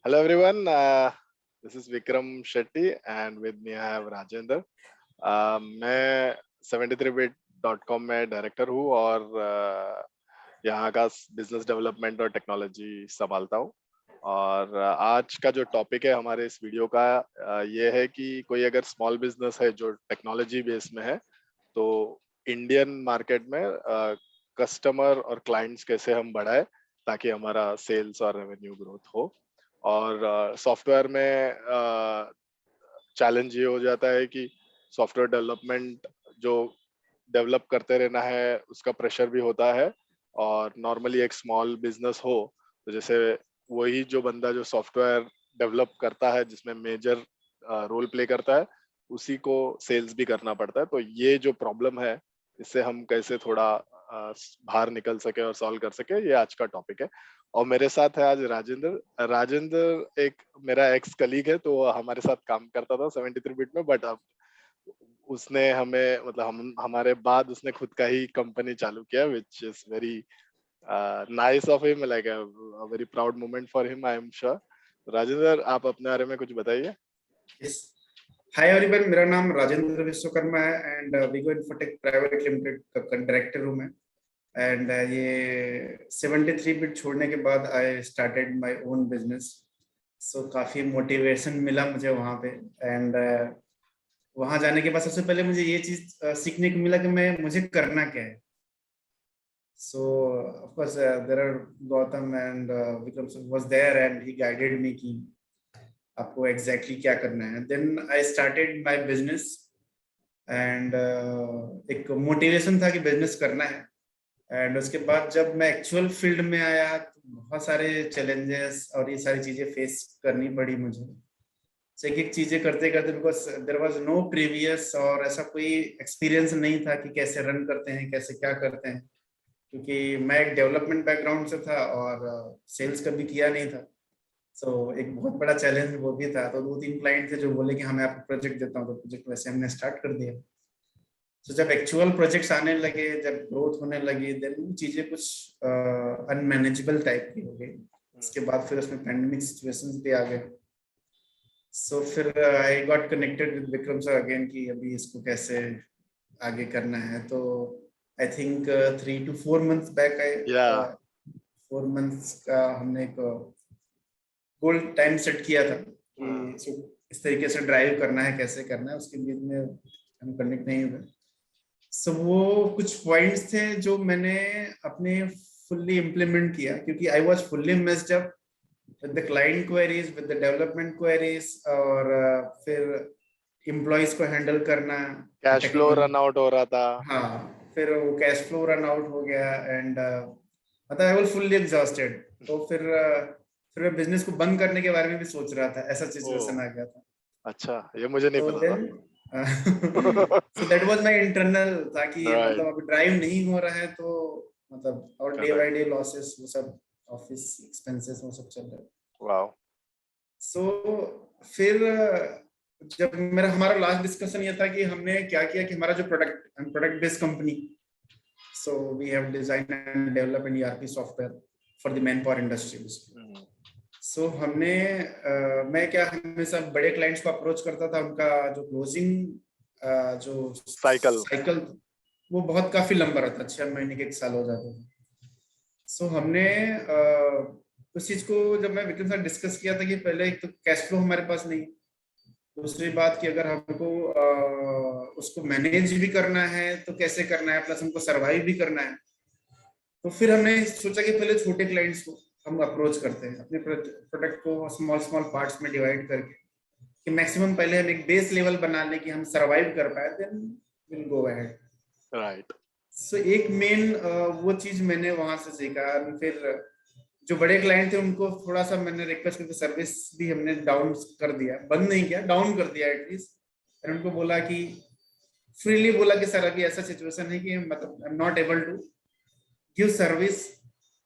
Hello everyone, this is Vikram Shetty and with me I have Rajendra. मैं 73bit.com में director हूँ और यहाँ का बिजनेस डेवलपमेंट और टेक्नोलॉजी संभालता हूँ। और आज का जो टॉपिक है हमारे इस वीडियो का ये है कि कोई अगर स्मॉल बिजनेस है जो टेक्नोलॉजी बेस में है तो इंडियन मार्केट में कस्टमर और क्लाइंट्स कैसे हम बढ़ाए ताकि हमारा सेल्स और रेवेन्यू ग्रोथ हो। और सॉफ्टवेयर में चैलेंज ये हो जाता है कि सॉफ्टवेयर डेवलपमेंट जो डेवलप करते रहना है उसका प्रेशर भी होता है। और नॉर्मली एक स्मॉल बिजनेस हो तो जैसे वही जो बंदा जो सॉफ्टवेयर डेवलप करता है जिसमें मेजर रोल प्ले करता है उसी को सेल्स भी करना पड़ता है। तो ये जो प्रॉब्लम है इससे हम कैसे थोड़ा बाहर निकल सके और सॉल्व कर सके, ये आज का टॉपिक है। और मेरे साथ है आज राजेंद्र। राजेंद्र एक मेरा एक्स कलीग है, तो हमारे साथ काम करता था 73 बिट में, बट अब उसने हमें मतलब हमारे बाद उसने खुद का ही कंपनी चालू किया, which is very nice of him, like a very proud moment for him, I am sure. Rajendra, आप अपने बारे में कुछ बताइए। Yes. Hi everyone, मेरा नाम राजेंद्र विश्वकर्मा है and Vigo infotech private limited का डायरेक्टर हूँ मैं। एंड ये 73 बिट छोड़ने के बाद I started my own business. So काफी मोटिवेशन मिला मुझे वहाँ पे। एंड वहाँ जाने के बाद सबसे पहले मुझे ये चीज सीखने को मिला कि मुझे करना क्या है। So of course there are Gautam and Vikram was there and he guided me कि आपको एग्जैक्टली क्या करना है। Then I started my business and एक मोटिवेशन था कि बिजनेस करना है। एंड उसके बाद जब मैं एक्चुअल फील्ड में आया तो बहुत सारे चैलेंजेस और ये सारी चीजें फेस करनी पड़ी मुझे। एक एक चीजें करते करते, because there was no previous और ऐसा कोई एक्सपीरियंस नहीं था कि कैसे रन करते हैं, कैसे क्या करते हैं, क्योंकि मैं एक डेवलपमेंट बैकग्राउंड से था और सेल्स कभी किया नहीं था। एक बहुत बड़ा चैलेंज वो भी था। तो 2-3 क्लाइंट थे जो बोले कि हाँ मैं आपको प्रोजेक्ट देता हूँ, तो प्रोजेक्ट वैसे हमने स्टार्ट कर दिया। जब एक्चुअल प्रोजेक्ट्स आने लगे, जब ग्रोथ होने लगी, देन चीजें कुछ अनमैनेजेबल टाइप की हो गई। इसके बाद फिर उसमें पैंडेमिक सिचुएशंस भी आ गए। फिर I got connected with Vikram sir again कि अभी इसको कैसे आगे करना है। तो I think 3 to 4 months back I 4 months का हमने एक गोल टाइम सेट किया था कि इस तरीके से ड्राइव करना है, कैसे करना है। उसके बीच में हम कनेक्ट नहीं हुए। वो कुछ पॉइंट्स थे जो मैंने अपने फुल्ली इम्प्लीमेंट किया, क्योंकि I was fully messed up with the client queries, with the development queries, और फिर एम्प्लॉइज को हैंडल करना, कैश फ्लो रन आउट हो रहा था। हाँ, फिर वो कैश फ्लो रन आउट हो गया एंड मतलब आई वाज फुल्ली एग्जॉस्टेड। तो फिर मैं बिजनेस को बंद करने के बारे में भी सोच रहा था, ऐसा सिचुएशन आ गया था। अच्छा, ये मुझे नहीं पता था। So that was my internal था कि Right. मतलब अभी ड्राइव नहीं हो रहा है, तो मतलब और डे बाय डे लॉसेस, वो सब ऑफिस एक्सपेंसेस वो सब चल रहा है। वाओ। फिर जब हमारा लास्ट डिस्कशन ये था कि हमने क्या किया कि हमारा जो product based company, so we have design and develop an ERP software for the man power industries. हमने मैं क्या हमेशा बड़े क्लाइंट्स को अप्रोच करता था, उनका जो क्लोजिंग जो साइकिल वो बहुत काफी लंबा रहता, 6 महीने के 1 साल हो जाते थे। हमने उस चीज को जब मैं विक्रम साथ डिस्कस किया था कि पहले एक तो कैश फ्लो हमारे पास नहीं, दूसरी बात कि अगर हमको उसको मैनेज भी करना है तो कैसे करना है, प्लस हमको सर्वाइव भी करना है। तो फिर हमने सोचा कि पहले छोटे क्लाइंट्स को हम अप्रोच करते हैं, अपने प्रोडक्ट को स्मॉल पार्ट्स में डिवाइड करके, कि मैक्सिमम पहले हम एक बेस लेवल बना लें कि हम सरवाइव कर पाए, then will go ahead. Right. एक मेन वो चीज मैंने वहां से सीखा। फिर जो बड़े क्लाइंट थे उनको थोड़ा सा मैंने रिक्वेस्ट करके सर्विस भी हमने डाउन कर दिया, बंद नहीं किया, डाउन कर दिया एटलीस्ट। उनको बोला कि फ्रीली बोला कि सर अभी ऐसा सिचुएशन है कि मतलब I am not able to give service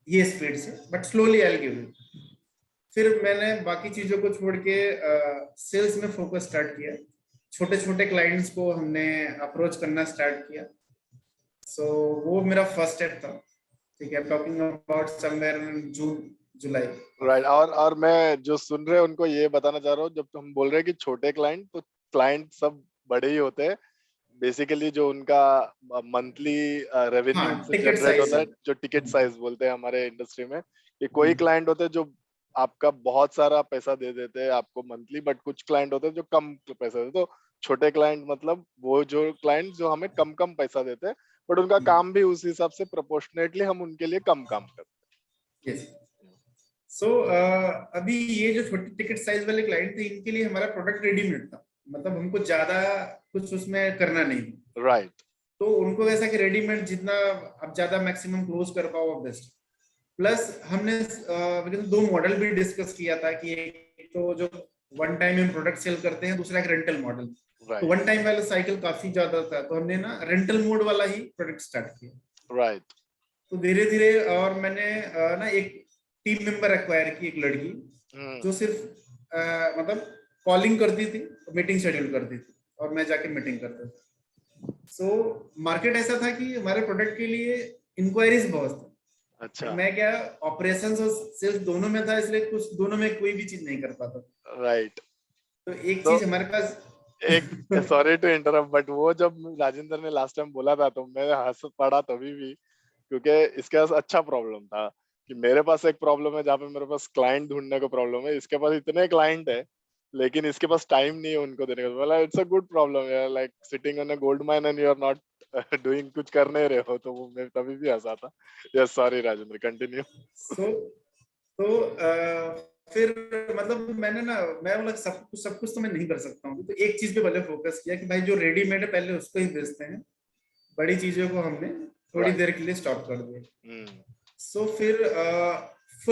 ये स्पीड से, but slowly I will give you. फिर मैंने बाकी चीजों को छोड़ के सेल्स में फोकस स्टार्ट किया। छोटे छोटे क्लाइंट्स को हमने अप्रोच करना स्टार्ट किया। वो मेरा फर्स्ट स्टेप था। ठीक है, talking about somewhere in July. Right. और मैं जो सुन रहे हैं उनको ये बताना चाह रहा हूँ, जब हम बोल रहे हैं कि छोटे क्लाइंट, तो क्लाइंट सब बड़े ही होते हैं बेसिकली। जो उनका मंथली रेवेन्यू हाँ, उनसे टिकट जनरेट साइज होता है। है, जो टिकट साइज बोलते हैं हमारे इंडस्ट्री में, कि कोई क्लाइंट होते हैं जो आपका बहुत सारा पैसा दे देते हैं आपको मंथली, बट कुछ क्लाइंट होते हैं जो कम पैसा देते हैं। तो छोटे क्लाइंट मतलब वो जो क्लाइंट जो हमें कम कम पैसा देते हैं, बट उनका काम भी उस हिसाब से प्रोपोर्शनेटली हम उनके लिए कम काम करते यस। सो अभी ये जो छोटी टिकट साइज वाले क्लाइंट थे, इनके लिए हमारा प्रोडक्ट रेडीमेड था, मतलब हमको ज्यादा कुछ उसमें करना नहीं था। हैं। राइट। तो उनको ऐसा कि रेडीमेड जितना आप ज्यादा मैक्सिमम क्लोज कर पाओ आप बेस्ट। प्लस हमने दो मॉडल भी डिस्कस किया था कि एक तो जो वन टाइम हम प्रोडक्ट सेल करते हैं, दूसरा एक रेंटल मॉडल। तो राइट। वन टाइम वाला साइकिल काफी ज्यादा था, तो हमने ना रेंटल मोड वाला ही प्रोडक्ट स्टार्ट किया। राइट। तो धीरे धीरे, और मैंने ना एक टीम मेंबर एक्वायर की, एक लड़की जो सिर्फ मतलब कॉलिंग करती थी, मीटिंग शेड्यूल करती थी, और मैं जाके मीटिंग करता था। सो मार्केट ऐसा था कि हमारे प्रोडक्ट के लिए इंक्वायरीज बहुत थी। अच्छा। मैं क्या ऑपरेशंस और सेल्स दोनों में था, इसलिए कुछ दोनों में कोई भी चीज नहीं कर पाता। राइट। तो एक तो चीज हमारे पास एक, सॉरी टू इंटरप्ट, बट वो जब राजेंद्र ने लास्ट टाइम बोला था तो मैं हंस पड़ा तभी भी, क्योंकि इसके पास अच्छा प्रॉब्लम था कि मेरे पास एक प्रॉब्लम है जहाँ पे मेरे पास क्लाइंट ढूंढने का प्रॉब्लम है, इसके पास इतने क्लाइंट है लेकिन इसके पास टाइम नहीं है उनको देने का। बोला इट्स अ गुड प्रॉब्लम यार, like sitting on a gold mine and you are not doing, कुछ कर नहीं रहे हो। तो वो मैं तभी भी हंसा था। Yes, sorry Rajendra, continue. So तो फिर मतलब मैंने ना, मैं बोला सब कुछ तो मैं नहीं कर सकता हूँ, तो एक चीज पे पहले फोकस किया कि भाई जो रेडीमेड है पहले उसको ही बेचते हैं। बड़ी चीजों को हमने थोड़ी राइट। देर के लिए स्टॉप कर दिया। सो फिर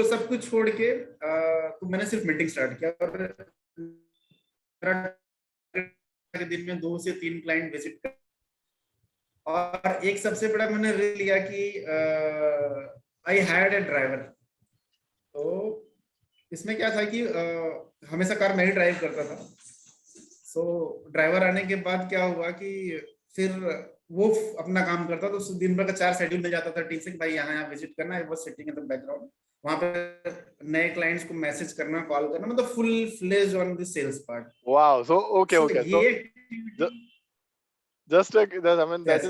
सब कुछ छोड़ के तो मैंने सिर्फ मीटिंग स्टार्ट किया, और मेरा दिन में 2 से 3 क्लाइंट विजिट कर। और एक सबसे बड़ा मैंने रिस्क लिया कि आई हैड ए ड्राइवर। तो इसमें क्या था कि हमेशा कार मैं ही ड्राइव करता था। सो ड्राइवर आने के बाद क्या हुआ कि फिर वो अपना काम करता, तो दिन भर का 4 शेड्यूल मिल जाता था टीम से कि भाई यहाँ यहाँ विजिट करना है, बस सिटिंग इन द बैकग्राउंड। वहां पे नए क्लाइंट्स को मैसेज करना, कॉल करना, मतलब full fledge on the sales part. Wow, so okay so okay, so ये activity just that, I mean yes,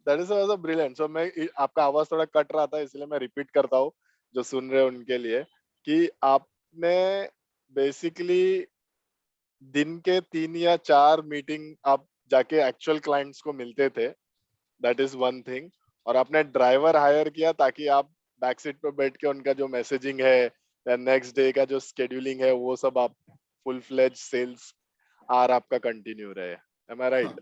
that is a brilliant. So मैं आपका आवाज थोड़ा कट रहा था इसलिए मैं रिपीट करता हूँ जो सुन रहे हैं उनके लिए, कि आपने बेसिकली दिन के 3 या 4 मीटिंग आप जाके एक्चुअल क्लाइंट्स को मिलते थे, दैट इज वन थिंग। और आपने ड्राइवर हायर किया ताकि आप बैक सीट पे बैठ के उनका जो मैसेजिंग है या नेक्स्ट डे का जो स्केड्यूलिंग है वो सब आप फुल फ्लेज सेल्स आर आपका कंटिन्यू रहे। एम आई हाँ, राइट?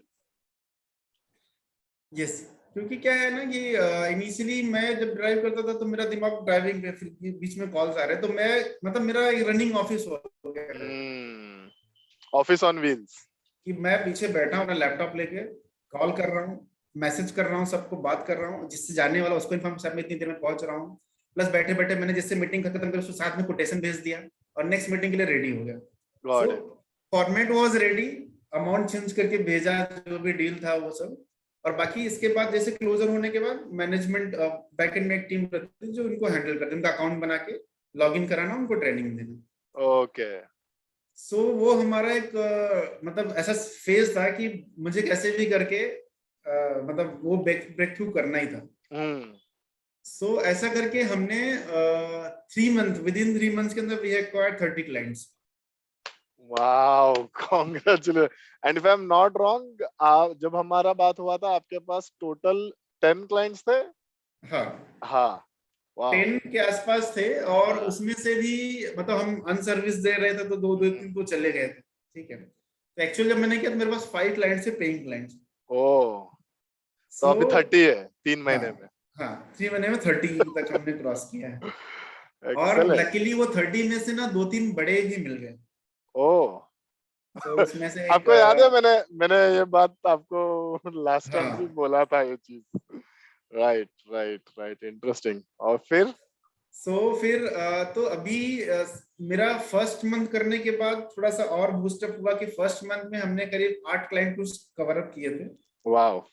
यस। क्योंकि क्या है ना कि इनिशियली मैं जब ड्राइव करता था तो मेरा दिमाग ड्राइविंग पे, फिर बीच में कॉल्स आ रहे, तो मैं मतलब मेरा रनिंग ऑफिस हो गया ऑफिस ऑन व्हील्स। कि मैं पीछे बैठा हूँ अपना लैपटॉप लेके, कॉल कर रहा हूँ, मैसेज कर रहा हूँ, सबको बात कर रहा हूँ, जिससे जाने वाला उसको इन्फॉर्म, सर मैं इतनी देर में पहुंच रहा हूँ। प्लस बैठे बैठे मैंने जिससे मीटिंग खत्म कर उसको साथ में कोटेशन भेज दिया, और नेक्स्ट मीटिंग के लिए रेडी हो गया। सो got it. Format was ready, amount change करके भेजा, जो भी डील था वो सब। और बाकी इसके बाद जैसे क्लोजर होने के बाद मैनेजमेंट बैक एंड में एक टीम रहती है जो इनको हैंडल करती है, उनका अकाउंट बना के लॉग इन कराना, उनको ट्रेनिंग देना। ओके। सो वो हमारा एक मतलब ऐसा फेज था कि मुझे कैसे भी करके मतलब वो ब्रेक थ्रू करना ही था। हम्म। सो ऐसा करके हमने 3 मंथ, विद इन 3 मंथ्स के अंदर we have acquired 30 clients. Wow, congratulation. And if I am not wrong, जब हमारा बात हुआ था आपके पास टोटल 10 क्लाइंट्स थे? हाँ, हाँ। वाओ। 10 के आसपास थे, और उसमें से भी मतलब हम अनसर्विस दे रहे थे, तो दो दो तीन तो चले गए थे। ठीक है, तो एक्चुअली जब मैंने किया तो मेरे पास 5 क्लाइंट्स थे, पेइंग क्लाइंट्स। ओ, तो सो अभी 30 है 3 महीने हाँ, में। हाँ, 3 महीने में 30 तक हमने क्रॉस किया है। और एक्सेलेंट। लकीली वो 30 में से ना 2-3 बड़े भी मिल गए। ओ। तो उसमें से एक आपको याद है मैंने मैंने ये बात आपको लास्ट टाइम भी हाँ। बोला था ये चीज। Right right right, interesting. और फिर? फिर तो अभी मेरा फर्स्ट मंथ करने के बाद थोड़ा सा और बूस्टअप हुआ कि फर्स्ट मंथ में हमने करीब 8 क्लाइंट को कवर अप किए थे, वाओ।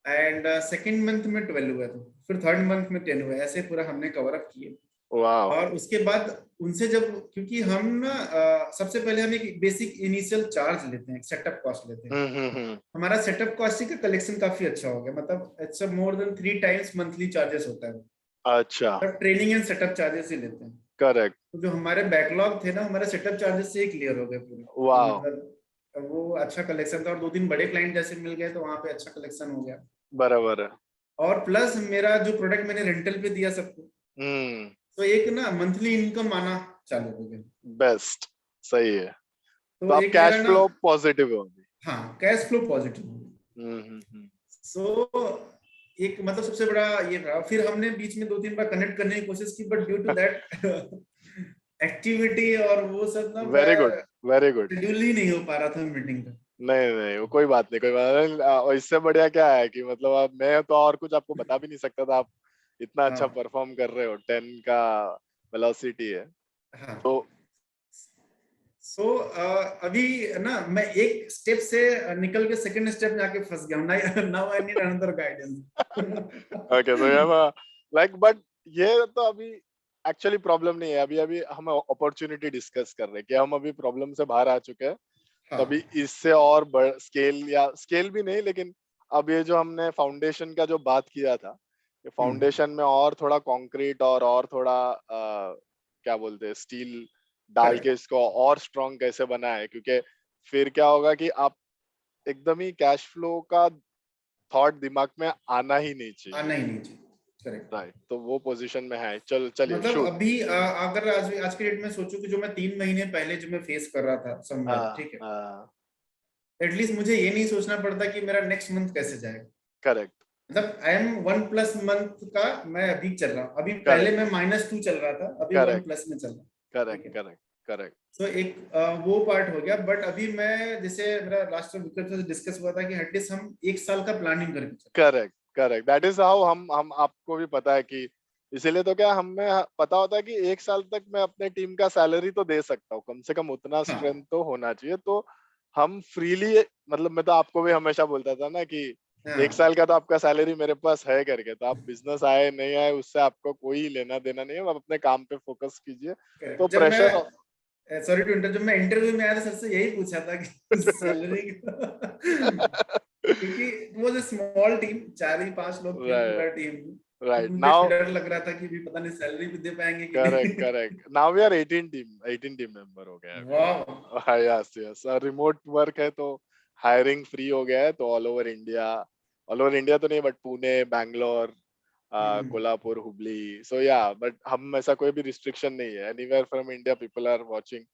एंड सेकेंड मंथ में 12 हुए थे, फिर थर्ड मंथ में 10 हुए, ऐसे पूरा हमने कवर अप किए। वाओ। और उसके बाद उनसे जब, क्योंकि हम ना सबसे पहले हम एक बेसिक इनिशियल चार्ज लेते हैं, सेटअप कॉस्ट लेते हैं। हम्म। हमारा सेटअप कॉस्ट का कलेक्शन काफी अच्छा हो गया, मतलब it's more than 3 times monthly charges होता है, अच्छा। तब ट्रेनिंग एंड सेटअप चार्जेस ही लेते हैं। करेक्ट। तो जो हमारे बैकलॉग थे ना, हमारे सेटअप चार्जेस से ही क्लियर हो गए पूरे, कि वाओ। मतलब वो अच्छा कलेक्शन था, और 2-3 बड़े क्लाइंट जैसे मिल गए तो वहां पे अच्छा कलेक्शन हो गया। बराबर है। और प्लस मेरा जो प्रोडक्ट मैंने रेंटल पे दिया सबको, हम्म। तो एक ना मंथली इनकम आना चालू हो गया। बेस्ट। सही है। तो तो आप एक मेरा कैश ना, फ्लो पॉजिटिव हो अभी। हाँ कैश फ्लो पॉजिटिव हो गया। हम्म। सो एक मतलब सबसे बड़ा ये रहा। फिर हमने बीच में 2-3 बार कनेक्ट करने की कोशिश की, but due to that activity और वो सब ना, वेरी गुड। मैं वेरी गुड। शेड्यूल ही नहीं हो पा रहा था मीटिंग का। नहीं नहीं, वो कोई बात नहीं, कोई बात नहीं। और इससे बढ़िया क्या है कि मतलब अब मैं तो और कुछ आपको बता भी नहीं सकता था, आप इतना अच्छा हाँ परफॉर्म कर रहे हो। 10 का वेलोसिटी है हाँ। तो। सो अभी ना मैं एक स्टेप से निकल के सेकंड स्टेप में आके फंस गया हूँ। Now I need another guidance. Okay, so ये लाइक बट ये तो अभी एक्चुअली प्रॉब्लम नहीं है। अभी अभी हम अपॉर्चुनिटी डिस्कस कर रहे हैं कि हम अभी प्रॉब्लम से बाहर आ चुके हैं। तो हाँ। अभी इससे और स्केल, या स्केल भी नहीं, लेकिन अब ये जो हमने फाउंडेशन का जो बात किया था, ये हम्म। फाउंडेशन में और थोड़ा कंक्रीट और थोड़ा क्या बोलते हैं, स्टील डाल के करेक्ट। इसको और स्ट्रांग कैसे बनाए, क्योंकि फिर क्या होगा कि आप एकदम ही कैश फ्लो का थॉट दिमाग में आना ही नहीं आना चाहिए। ही नहीं चाहिए। करेक्ट। राइट, तो वो पोजीशन में है। चलिए मतलब शूट। अभी अगर आज के डेट में सोचूं कि जो मैं 3 महीने पहले जो मैं फेस कर रहा था समवेयर, हाँ ठीक है, हाँ। एटलीस्ट मुझे ये नहीं सोचना पड़ता कि मेरा नेक्स्ट मंथ कैसे जाएगा। करेक्ट। मतलब आई एम 1+ मंथ का मैं अभी चल रहा हूँ। अभी पहले करेक्ट। मैं -2 चल रहा था, अभी वन करेक्ट। प्लस में चल रहा हूँ। ठीक करेक्ट। है। करेक्ट। करेक्ट। तो एक वो पार्ट हो गया, बट अभी मैं जैसे मेरा लास्ट में विक्रम से डिस्कस हुआ था कि एटलीस्ट हम 1 साल का प्लानिंग करके चलें। Correct. Correct, that is how हम आपको भी पता है कि इसीलिए तो क्या हमें पता होता है कि 1 साल तक मैं अपने टीम का सैलरी तो दे सकता हूँ, कम से कम उतना स्ट्रेंथ हाँ तो होना चाहिए। तो हम फ्रीली, मतलब मैं तो आपको भी हमेशा बोलता था ना कि एक हाँ। साल का तो आपका सैलरी मेरे पास है करके, तो आप बिजनेस आए नहीं आए उससे आपको कोई लेना देना नहीं है, आप अपने काम पे फोकस कीजिए। तो करेक्ट। जब प्रेशर मैं सॉरी टू इंटर जब मैं इंटरव्यू में आया था सबसे यही पूछा था कि सैलरी क्योंकि वो जो स्मॉल टीम 4 ही 5 लोग थे राइट। पूरा टीम, तो राइट मुझे नाउ। डर लग रहा था कि भी पता नहीं सैलरी भी दे पाएंगे कि करेक्ट नहीं। Correct, now we are 18 team member हो गए अभी। वाह। यस यस, रिमोट वर्क है तो हायरिंग फ्री हो गया है, तो ऑल ओवर इंडिया तो नहीं but Pune, Bangalore, hmm. Kolhapur, Hubli. So yeah but हम ऐसा कोई भी रिस्ट्रिक्शन नहीं है, anywhere from India people are watching.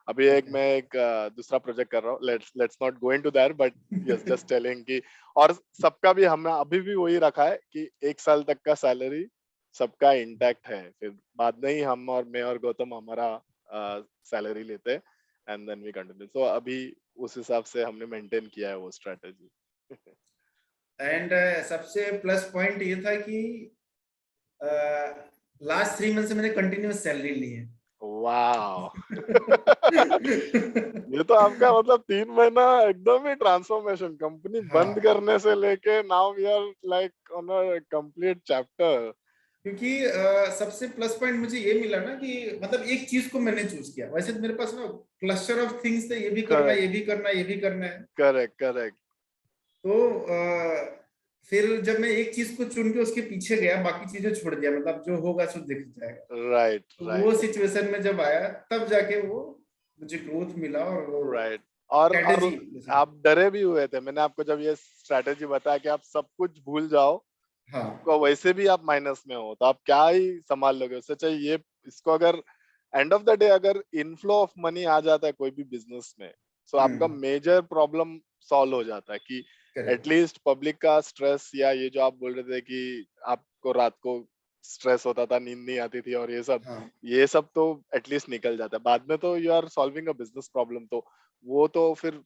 अभी ओके। मैं एक दूसरा प्रोजेक्ट कर रहा हूँ, let's not go into that, but yes just telling कि और सबका भी हमने अभी भी वही रखा है कि 1 साल तक का सैलरी सबका इंटैक्ट है। फिर बाद में ही हम और मैं और गौतम हमारा सैलरी लेते हैं, एंड देन वी कंटिन्यू। सो अभी उस हिसाब से हमने मेंटेन किया है वो स्ट्रेटेजी। एंड सबसे प्लस पॉइंट ये था कि लास्ट 3 मंथ से मैंने कंटिन्यूस सैलरी ली है। वाह। ये तो आपका मतलब 3 महीना एकदम ही ट्रांसफॉर्मेशन, कंपनी बंद हाँ, करने से लेके now we are like on a complete chapter. क्योंकि सबसे प्लस पॉइंट मुझे ये मिला ना कि मतलब एक चीज को मैंने चूज किया। वैसे तो मेरे पास ना क्लस्टर ऑफ थिंग्स थे, ये भी करना है, करेक्ट ये भी करना है, ये भी करना है। Correct correct. तो फिर जब मैं एक चीज को चुन के उसके पीछे गया, बाकी चीजें छोड़ दिया, मतलब जो होगा सो देख जाएगा। राइट तो वो राइट सिचुएशन में जब आया तब जाके वो मुझे ग्रोथ मिला, और वो राइट। और स्ट्रेटेजी। आप डरे भी हुए थे, मैंने आपको जब ये स्ट्रेटेजी बताया कि आप सब कुछ भूल जाओ, हाँ। आपको वैसे भी आप माइनस में हो तो आप क्या ही संभाल लोगे उससे। चाहिए ये इसको अगर एंड ऑफ द डे अगर इनफ्लो ऑफ मनी आ जाता है कोई भी बिजनेस में, तो आपका हम्म। मेजर प्रॉब्लम सॉल्व हो जाता है कि करेक्ट। एटलीस्ट पब्लिक का स्ट्रेस, या ये जो आप बोल रहे थे कि आपको रात को स्ट्रेस होता था, नींद नहीं आती थी और हाँ ये सब तो एटलीस्ट निकल जाता है। बाद में तो you are solving a business problem, तो वो तो फिर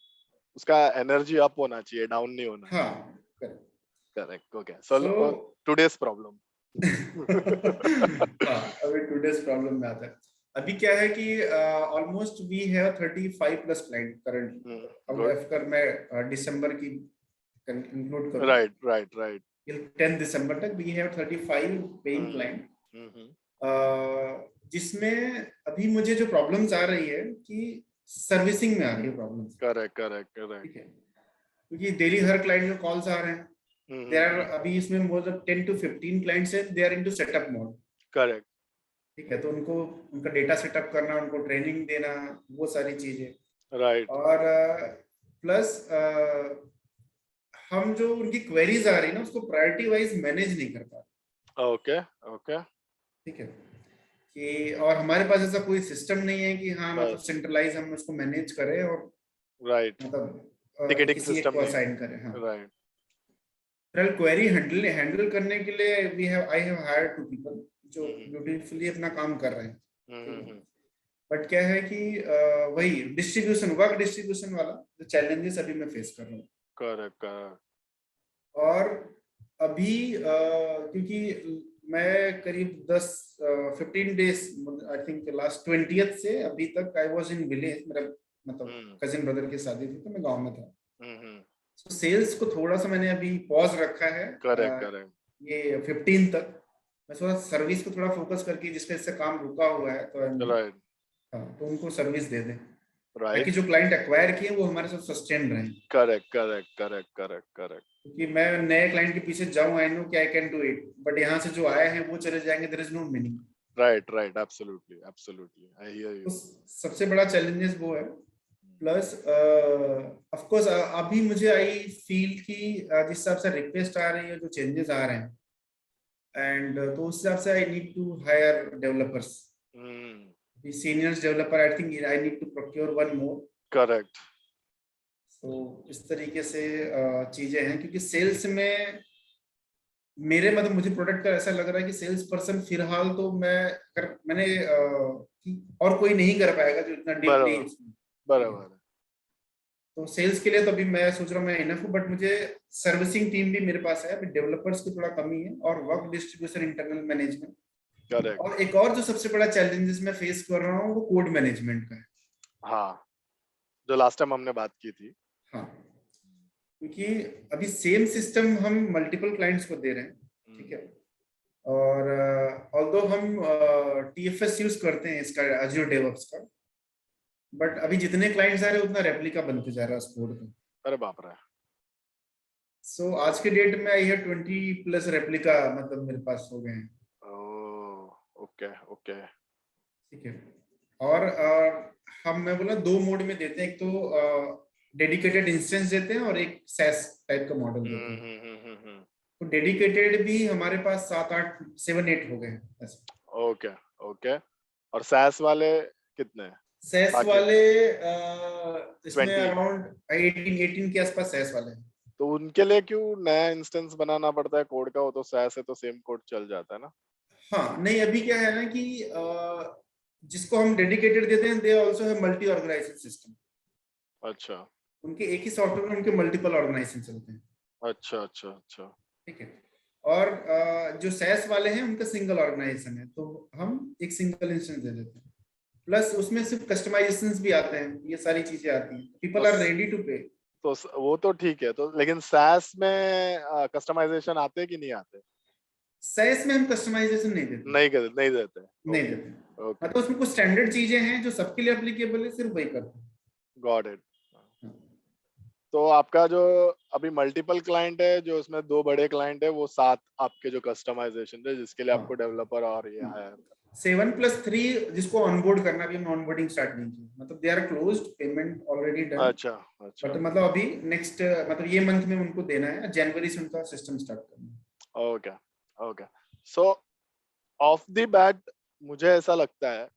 उसका एनर्जी अप होना चाहिए, डाउन नहीं होना हाँ। चाहिए। करेक्ट। करेक्ट। ओके, सो सो टुडेस प्रॉब्लम। हाँ, अभी टुडेस प्रॉब्लम में आता है। अभी क्या है कि almost we have 35+ client currently. अब गुड। अगर मैं दिसंबर की इंक्लूड करूं, राइट राइट राइट। टिल 10 दिसंबर तक वी हैव 35 पेइंग क्लाइंट। जिसमें अभी मुझे जो प्रॉब्लम्स आ रही है कि सर्विसिंग में आ रही है प्रॉब्लम्स। Correct correct correct. ठीक है, क्योंकि डेली हर क्लाइंट के कॉल्स आ रहे हैं। देयर आर अभी इसमें मोर देन 10 to 15 क्लाइंट्स हैं, they are into setup mode. Correct. ठीक है, तो उनको उनका डेटा सेटअप करना, उनको ट्रेनिंग देना, वो सारी चीजें। राइट। और प्लस हम जो उनकी क्वेरीज आ रही है ना, उसको प्रायोरिटी वाइज मैनेज नहीं कर पा रहे। Okay okay. ठीक है, कि और हमारे पास ऐसा कोई सिस्टम नहीं है कि हाँ मतलब बस सेंट्रलाइज हम उसको मैनेज करें और राइट, मतलब टिकटिंग किसी एक सिस्टम को नहीं। असाइन करें। हाँ, राइट। फिलहाल क्वेरी हैंडल हैंडल करने के लिए आई हैव हायर्ड 2 people जो ब्यूटीफुली अपना काम कर रहे हैं। ठीक है, बट क्या है कि वही डिस्ट्रीब्यूशन, वर्क डिस्ट्रीब्यूशन वाला जो चैलेंजेस अभी मैं फेस कर रहा हूँ। Correct correct. और अभी क्योंकि मैं करीब 15 days, I think last 20th से अभी तक आई वाज इन विलेज। मेरा मतलब कजिन ब्रदर की शादी थी तो मैं गांव में था। तो सेल्स को थोड़ा सा मैंने अभी पॉज रखा है। Correct correct. ये 15 तक मैं थोड़ा सर्विस को थोड़ा फोकस करके, जिसका इससे काम रुका हुआ है तो राइट हाँ, तो उनको सर्विस दे दें ताकि राइट। जो क्लाइंट एक्वायर किए वो हमारे साथ सस्टेन रहें। Correct correct correct correct correct. क्योंकि मैं नए क्लाइंट के पीछे जाऊं, आई नो कि I can do it, but यहाँ से जो आए हैं वो चले जाएंगे, there is no meaning. Right right, absolutely absolutely, I hear to you. सबसे बड़ा चैलेंजेस वो है। प्लस ऑफ कोर्स अभी मुझे आई फील कि जिस हिसाब से रिक्वेस्ट आ रही है, जो चेंजेस आ रहे हैं, एंड तो उस हिसाब से I need to hire developers, seniors developer. I think I need to procure one more. Correct. तो इस तरीके से चीजें हैं, क्योंकि सेल्स में मेरे मतलब मुझे प्रोडक्ट का ऐसा लग रहा है कि सेल्स पर्सन फिलहाल तो मैं अगर मैंने और कोई नहीं कर पाएगा जो इतना डीपली। बराबर बराबर। तो सेल्स के लिए तो अभी मैं सोच रहा हूँ मैं इनफ हूँ, बट मुझे सर्विसिंग टीम भी मेरे पास है, अभी डेवलपर्स की थोड़ा कमी है, और work distribution, internal management. Correct. और एक और जो सबसे बड़ा चैलेंजेस मैं फेस कर रहा हूँ वो कोड मैनेजमेंट का है। हाँ, जो लास्ट टाइम हमने बात की थी। हाँ, क्योंकि अभी सेम सिस्टम हम मल्टीपल क्लाइंट्स को दे रहे हैं। ठीक है, और ऑल्दो हम टीएफएस यूज करते हैं इसका, अज्योर डेवऑप्स का, बट अभी जितने क्लाइंट्स आ रहे हैं उतना रेप्लिका बनते जा रहा है उस कोड का। अरे बाप रे। सो आज के डेट में आई है 20+ रेप्लिका मतलब मेरे पास हो गए हैं। Okay okay. ठीक है, और हम मैं बोला 2 मोड में देते हैं, एक तो डेडिकेटेड इंस्टेंस देते हैं और एक सैस टाइप का मॉडल देते हैं। तो डेडिकेटेड भी हमारे पास 7-8 7-8 हो गए हैं। Okay okay. और सैस वाले कितने हैं? सैस बाकी वाले इसमें 20। अराउंड 18 के आसपास सैस वाले हैं। तो उनके लिए क्यों नया इंस्टेंस बनाना पड़ता है कोड का? वो तो सैस है तो सेम कोड चल जाता है ना। हाँ नहीं, अभी क्या है ना कि जिसको हम डेडिकेटेड देते हैं, दे आल्सो है मल्टी ऑर्गेनाइजेशन सिस्टम। अच्छा उनके एक ही सॉफ्टवेयर में उनके मल्टीपल ऑर्गेनाइजेशन चलते हैं। अच्छा अच्छा अच्छा। ठीक है, और जो सैस वाले हैं उनका सिंगल ऑर्गेनाइजेशन है, तो हम एक सिंगल इंस्टेंस दे देते हैं। प्लस उसमें सिर्फ कस्टमाइजेशंस भी आते हैं, ये सारी चीजें आती हैं, पीपल आर रेडी टू पे। तो वो तो ठीक है, तो लेकिन सैस में कस्टमाइजेशन आते हैं कि नहीं आते? सैस में हम कस्टमाइजेशन नहीं देते। नहीं देते। नहीं देते, ओके। मतलब उसमें कुछ स्टैंडर्ड चीजें हैं जो सबके लिए एप्लीकेबल है, सिर्फ वही करते हैं। Got it. तो आपका जो अभी मल्टीपल क्लाइंट है, जो उसमें 2 बड़े क्लाइंट है, वो 7 आपके जो कस्टमाइजेशन है जिसके लिए आपको डेवलपर और ये हायर। 7+3 जिसको ऑनबोर्ड करना, भी हम ऑनबोर्डिंग स्टार्ट नहीं की, मतलब they are closed, payment already done. अच्छा अच्छा। बट मतलब अभी नेक्स्ट मतलब ये मंथ में उनको देना है, जनवरी से उनका सिस्टम स्टार्ट करना है। Okay okay. So of the bat मुझे ऐसा लगता है,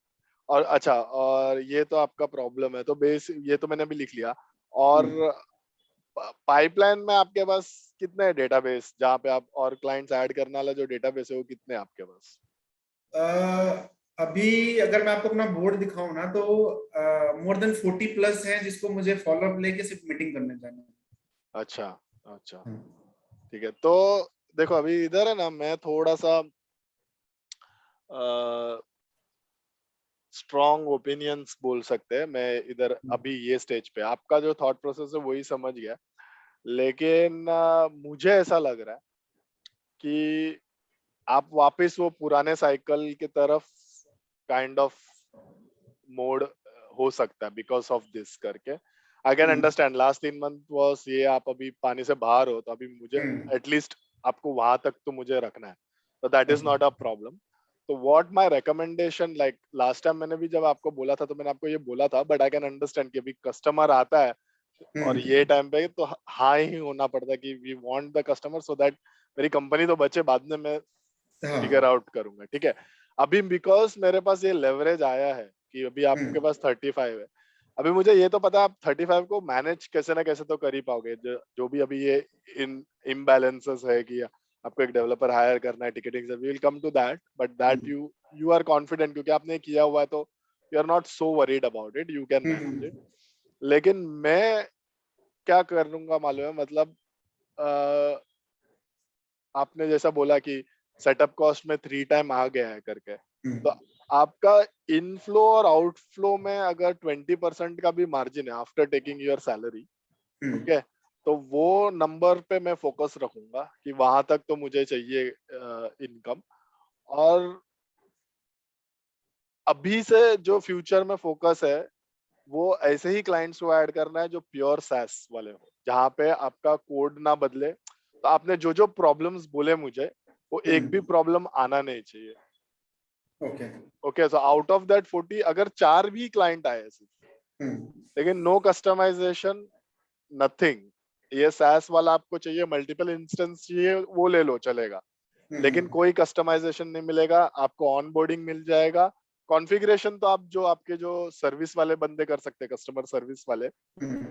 और अच्छा, और ये तो आपका प्रॉब्लम है, तो बेस ये तो मैंने अभी लिख लिया। और पाइपलाइन में आपके पास कितने डेटाबेस जहाँ पे आप और क्लाइंट्स ऐड करने वाला जो डेटाबेस है वो कितने हैं आपके पास? अभी अगर मैं आपको अपना बोर्ड दिखाऊं ना, तो मोर देन 40+ है जिसको मुझे फॉलोअप लेके सिर्फ मीटिंग करने जाना है। अच्छा अच्छा। हाँ। ठीक है, तो देखो अभी इधर है ना, मैं थोड़ा सा स्ट्रॉन्ग ओपिनियंस बोल सकते हैं मैं इधर अभी ये स्टेज पे। आपका जो थॉट प्रोसेस है वही समझ गया, लेकिन मुझे ऐसा लग रहा है कि आप वापस वो पुराने साइकिल की तरफ काइंड ऑफ मोड हो सकता है बिकॉज ऑफ दिस करके। I can understand last 3 month was ये, आप अभी पानी से बाहर हो तो अभी मुझे एटलीस्ट आपको वहां तक तो मुझे रखना है, तो that is not a problem. तो what my recommendation, like last time मैंने भी जब आपको बोला था तो मैंने आपको ये बोला था, बट आई कैन अंडरस्टैंड कि अभी कस्टमर आता है और ये टाइम पे तो हाँ ही होना पड़ता है कि we want the customer so that मेरी कंपनी तो बचे, बाद में मैं फिगर आउट करूंगा, ठीक है। अभी बिकॉज मेरे पास ये लेवरेज आया है कि अभी आपके पास 35 है, अभी मुझे ये तो पता है आप 35 को मैनेज कैसे ना कैसे तो कर ही पाओगे, जो भी अभी ये इन इम्बैलेंसेस है कि आपको एक डेवलपर हायर करना है, टिकटिंग से we will come to that, but that you are confident क्योंकि आपने किया हुआ है, तो you are not so worried about it, you can manage it. लेकिन मैं क्या करूंगा मालूम है, मतलब आपने जैसा बोला कि सेटअप कॉस्ट में 3 टाइम आ गया है करके, तो आपका इनफ्लो और आउटफ्लो में अगर 20% का भी मार्जिन है after taking your salary, okay, तो वो नंबर पे मैं फोकस रखूंगा कि वहां तक तो मुझे चाहिए इनकम। और अभी से जो फ्यूचर में फोकस है वो ऐसे ही क्लाइंट्स को ऐड करना है जो प्योर सैस वाले हो, जहाँ पे आपका कोड ना बदले। तो आपने जो जो प्रॉब्लम्स बोले मुझे, वो एक भी प्रॉब्लम आना नहीं चाहिए। Okay, so out of that 40 अगर 4 भी क्लाइंट आए लेकिन नो कस्टमाइजेशन, नथिंग, ये सैस वाला आपको चाहिए, मल्टीपल इंस्टेंस चाहिए, वो ले लो चलेगा, लेकिन कोई कस्टमाइजेशन नहीं मिलेगा आपको, ऑनबोर्डिंग मिल जाएगा, कॉन्फ़िगरेशन तो आप जो आपके जो सर्विस वाले बंदे कर सकते हैं, कस्टमर सर्विस वाले,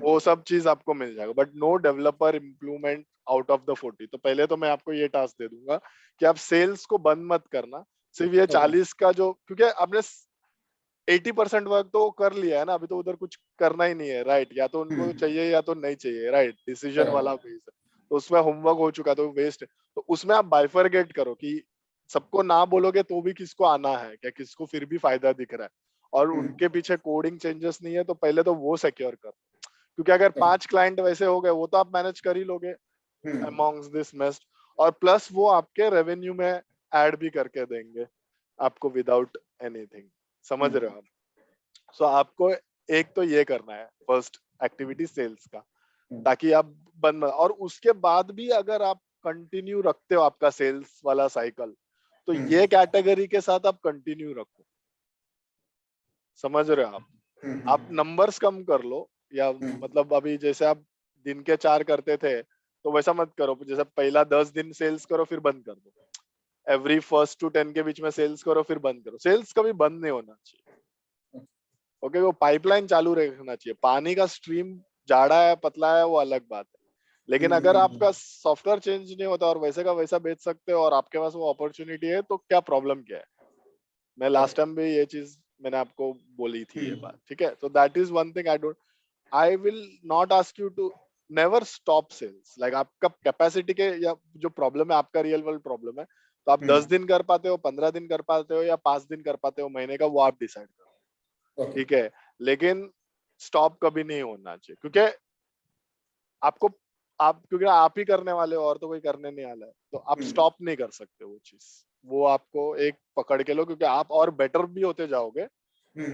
वो सब चीज आपको मिल जाएगा, but no developer improvement out of the 40। तो पहले तो मैं आपको ये टास्क दे दूंगा कि आप सेल्स को बंद मत करना, सिर्फ ये 40 का जो, क्योंकि आपने 80% वर्क तो कर लिया है ना, अभी तो उधर कुछ करना ही नहीं है, राइट, या तो उनको चाहिए या तो नहीं चाहिए, राइट, डिसीजन वाला बेस है, तो उसमें होमवर्क हो चुका तो वेस्ट है। तो उसमें आप बाइफरगेट करो कि सबको ना बोलोगे तो भी किसको आना है क्या, किसको फिर भी फायदा दिख रहा है, और उनके पीछे कोडिंग चेंजेस नहीं है, तो पहले तो वो सिक्योर करो, क्योंकि अगर 5 क्लाइंट वैसे हो गए वो तो आप मैनेज कर ही लोगे अमॉन्ग्स दिस मेस्ट, और प्लस वो आपके रेवेन्यू में ऐड भी करके देंगे आपको विदाउट एनीथिंग, समझ रहे हो आप। सो आपको एक तो ये करना है फर्स्ट एक्टिविटी सेल्स का, ताकि आप बंद, और उसके बाद भी अगर आप कंटिन्यू रखते हो आपका सेल्स वाला साइकिल, तो ये कैटेगरी के साथ आप कंटिन्यू रखो, समझ रहे हो आप नंबर्स कम कर लो, या मतलब अभी जैसे आप दिन के 4 करते थे तो वैसा मत करो, जैसे पहला 10 दिन सेल्स करो फिर बंद कर दो, एवरी फर्स्ट टू 10 के बीच में सेल्स करो फिर बंद करो, सेल्स कभी बंद नहीं होना चाहिए, ओके, वो पाइपलाइन चालू रखना चाहिए, पानी का स्ट्रीम जाड़ा है पतला है वो अलग बात है, लेकिन अगर आपका सॉफ्टवेयर चेंज नहीं होता और वैसे का वैसा बेच सकते हो और आपके पास वो अपॉर्चुनिटी है, तो क्या प्रॉब्लम क्या है। मैं लास्ट टाइम भी ये चीज मैंने आपको बोली थी ये बात, ठीक है। तो that is one thing I will not ask you to never stop sales, like आपका कैपेसिटी के या जो प्रॉब्लम है आपका रियल वर्ल्ड प्रॉब्लम है, तो आप 10 दिन कर पाते हो, 15 दिन कर पाते हो, या 5 दिन कर पाते हो महीने का, वो आप डिसाइड करो, ठीक है। लेकिन स्टॉप कभी नहीं होना चाहिए, क्योंकि आपको, आप क्योंकि आप ही करने वाले हो और तो कोई करने नहीं वाला है, तो आप स्टॉप नहीं कर सकते वो चीज, वो आपको एक पकड़ के लो, क्योंकि आप और बेटर भी होते जाओगे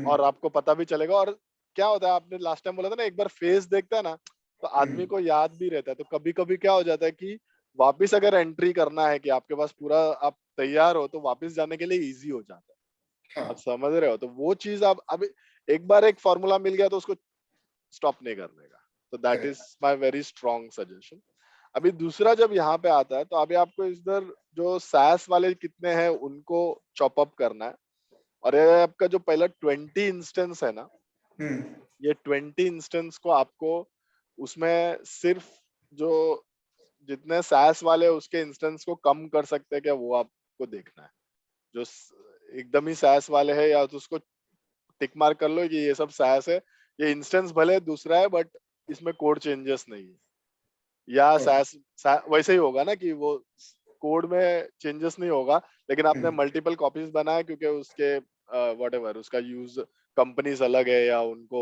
और आपको पता भी चलेगा। और क्या होता है, आपने लास्ट टाइम बोला था ना, एक बार फेस देखता है ना तो आदमी को याद भी रहता है, तो कभी कभी क्या हो जाता है कि वापस अगर एंट्री करना है कि आपके पास पूरा आप तैयार हो, तो वापस जाने के लिए इजी हो जाता है, आप समझ रहे हो। तो वो चीज आप अब एक बार एक फॉर्मूला मिल गया तो उसको स्टॉप नहीं करने का, तो that is my very strong suggestion. अभी दूसरा जब यहाँ पे आता है, तो अभी आपको इधर जो सैस वाले कितने हैं उनको चॉप अप करना है, और ये आपका जो पहला 20 इंस्टेंस है ना, ये 20 इंस्टेंस को आपको उसमें सिर्फ जो जितने सैस वाले उसके इंस्टेंस को कम कर सकते हैं क्या, वो आपको देखना है। जो एकदम ही सैस वाले है, या तो उसको टिक मार्क कर लो कि ये सब सैस है, ये इंस्टेंस भले दूसरा है बट इसमें कोड चेंजेस नहीं है, या सैस वैसे ही होगा ना कि वो कोड में चेंजेस नहीं होगा, लेकिन आपने मल्टीपल कॉपीज बनाया क्योंकि उसके व्हाटएवर उसका यूज कंपनीज अलग है या उनको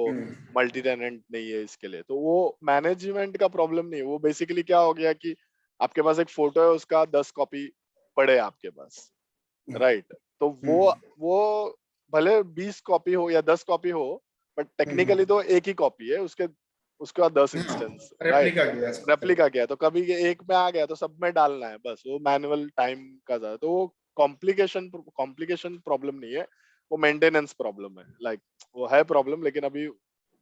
मल्टी टेनेंट नहीं है, इसके लिए तो वो मैनेजमेंट का प्रॉब्लम नहीं है, वो बेसिकली क्या हो गया कि आपके पास एक फोटो है उसका 10 कॉपी पड़े आपके पास, राइट? तो वो भले 20 कॉपी हो या 10 कॉपी हो, बट टेक्निकली तो एक ही कॉपी है, उसके बाद 10 इंस्टेंस, राइट? रेप्लिका किया तो कभी एक में आ गया तो सब में डालना है, बस वो मैनुअल टाइम का ज्यादा, तो वो कॉम्प्लिकेशन प्रॉब्लम नहीं है, वो मेंटेनेंस प्रॉब्लम है, लाइक वो है प्रॉब्लम, लेकिन अभी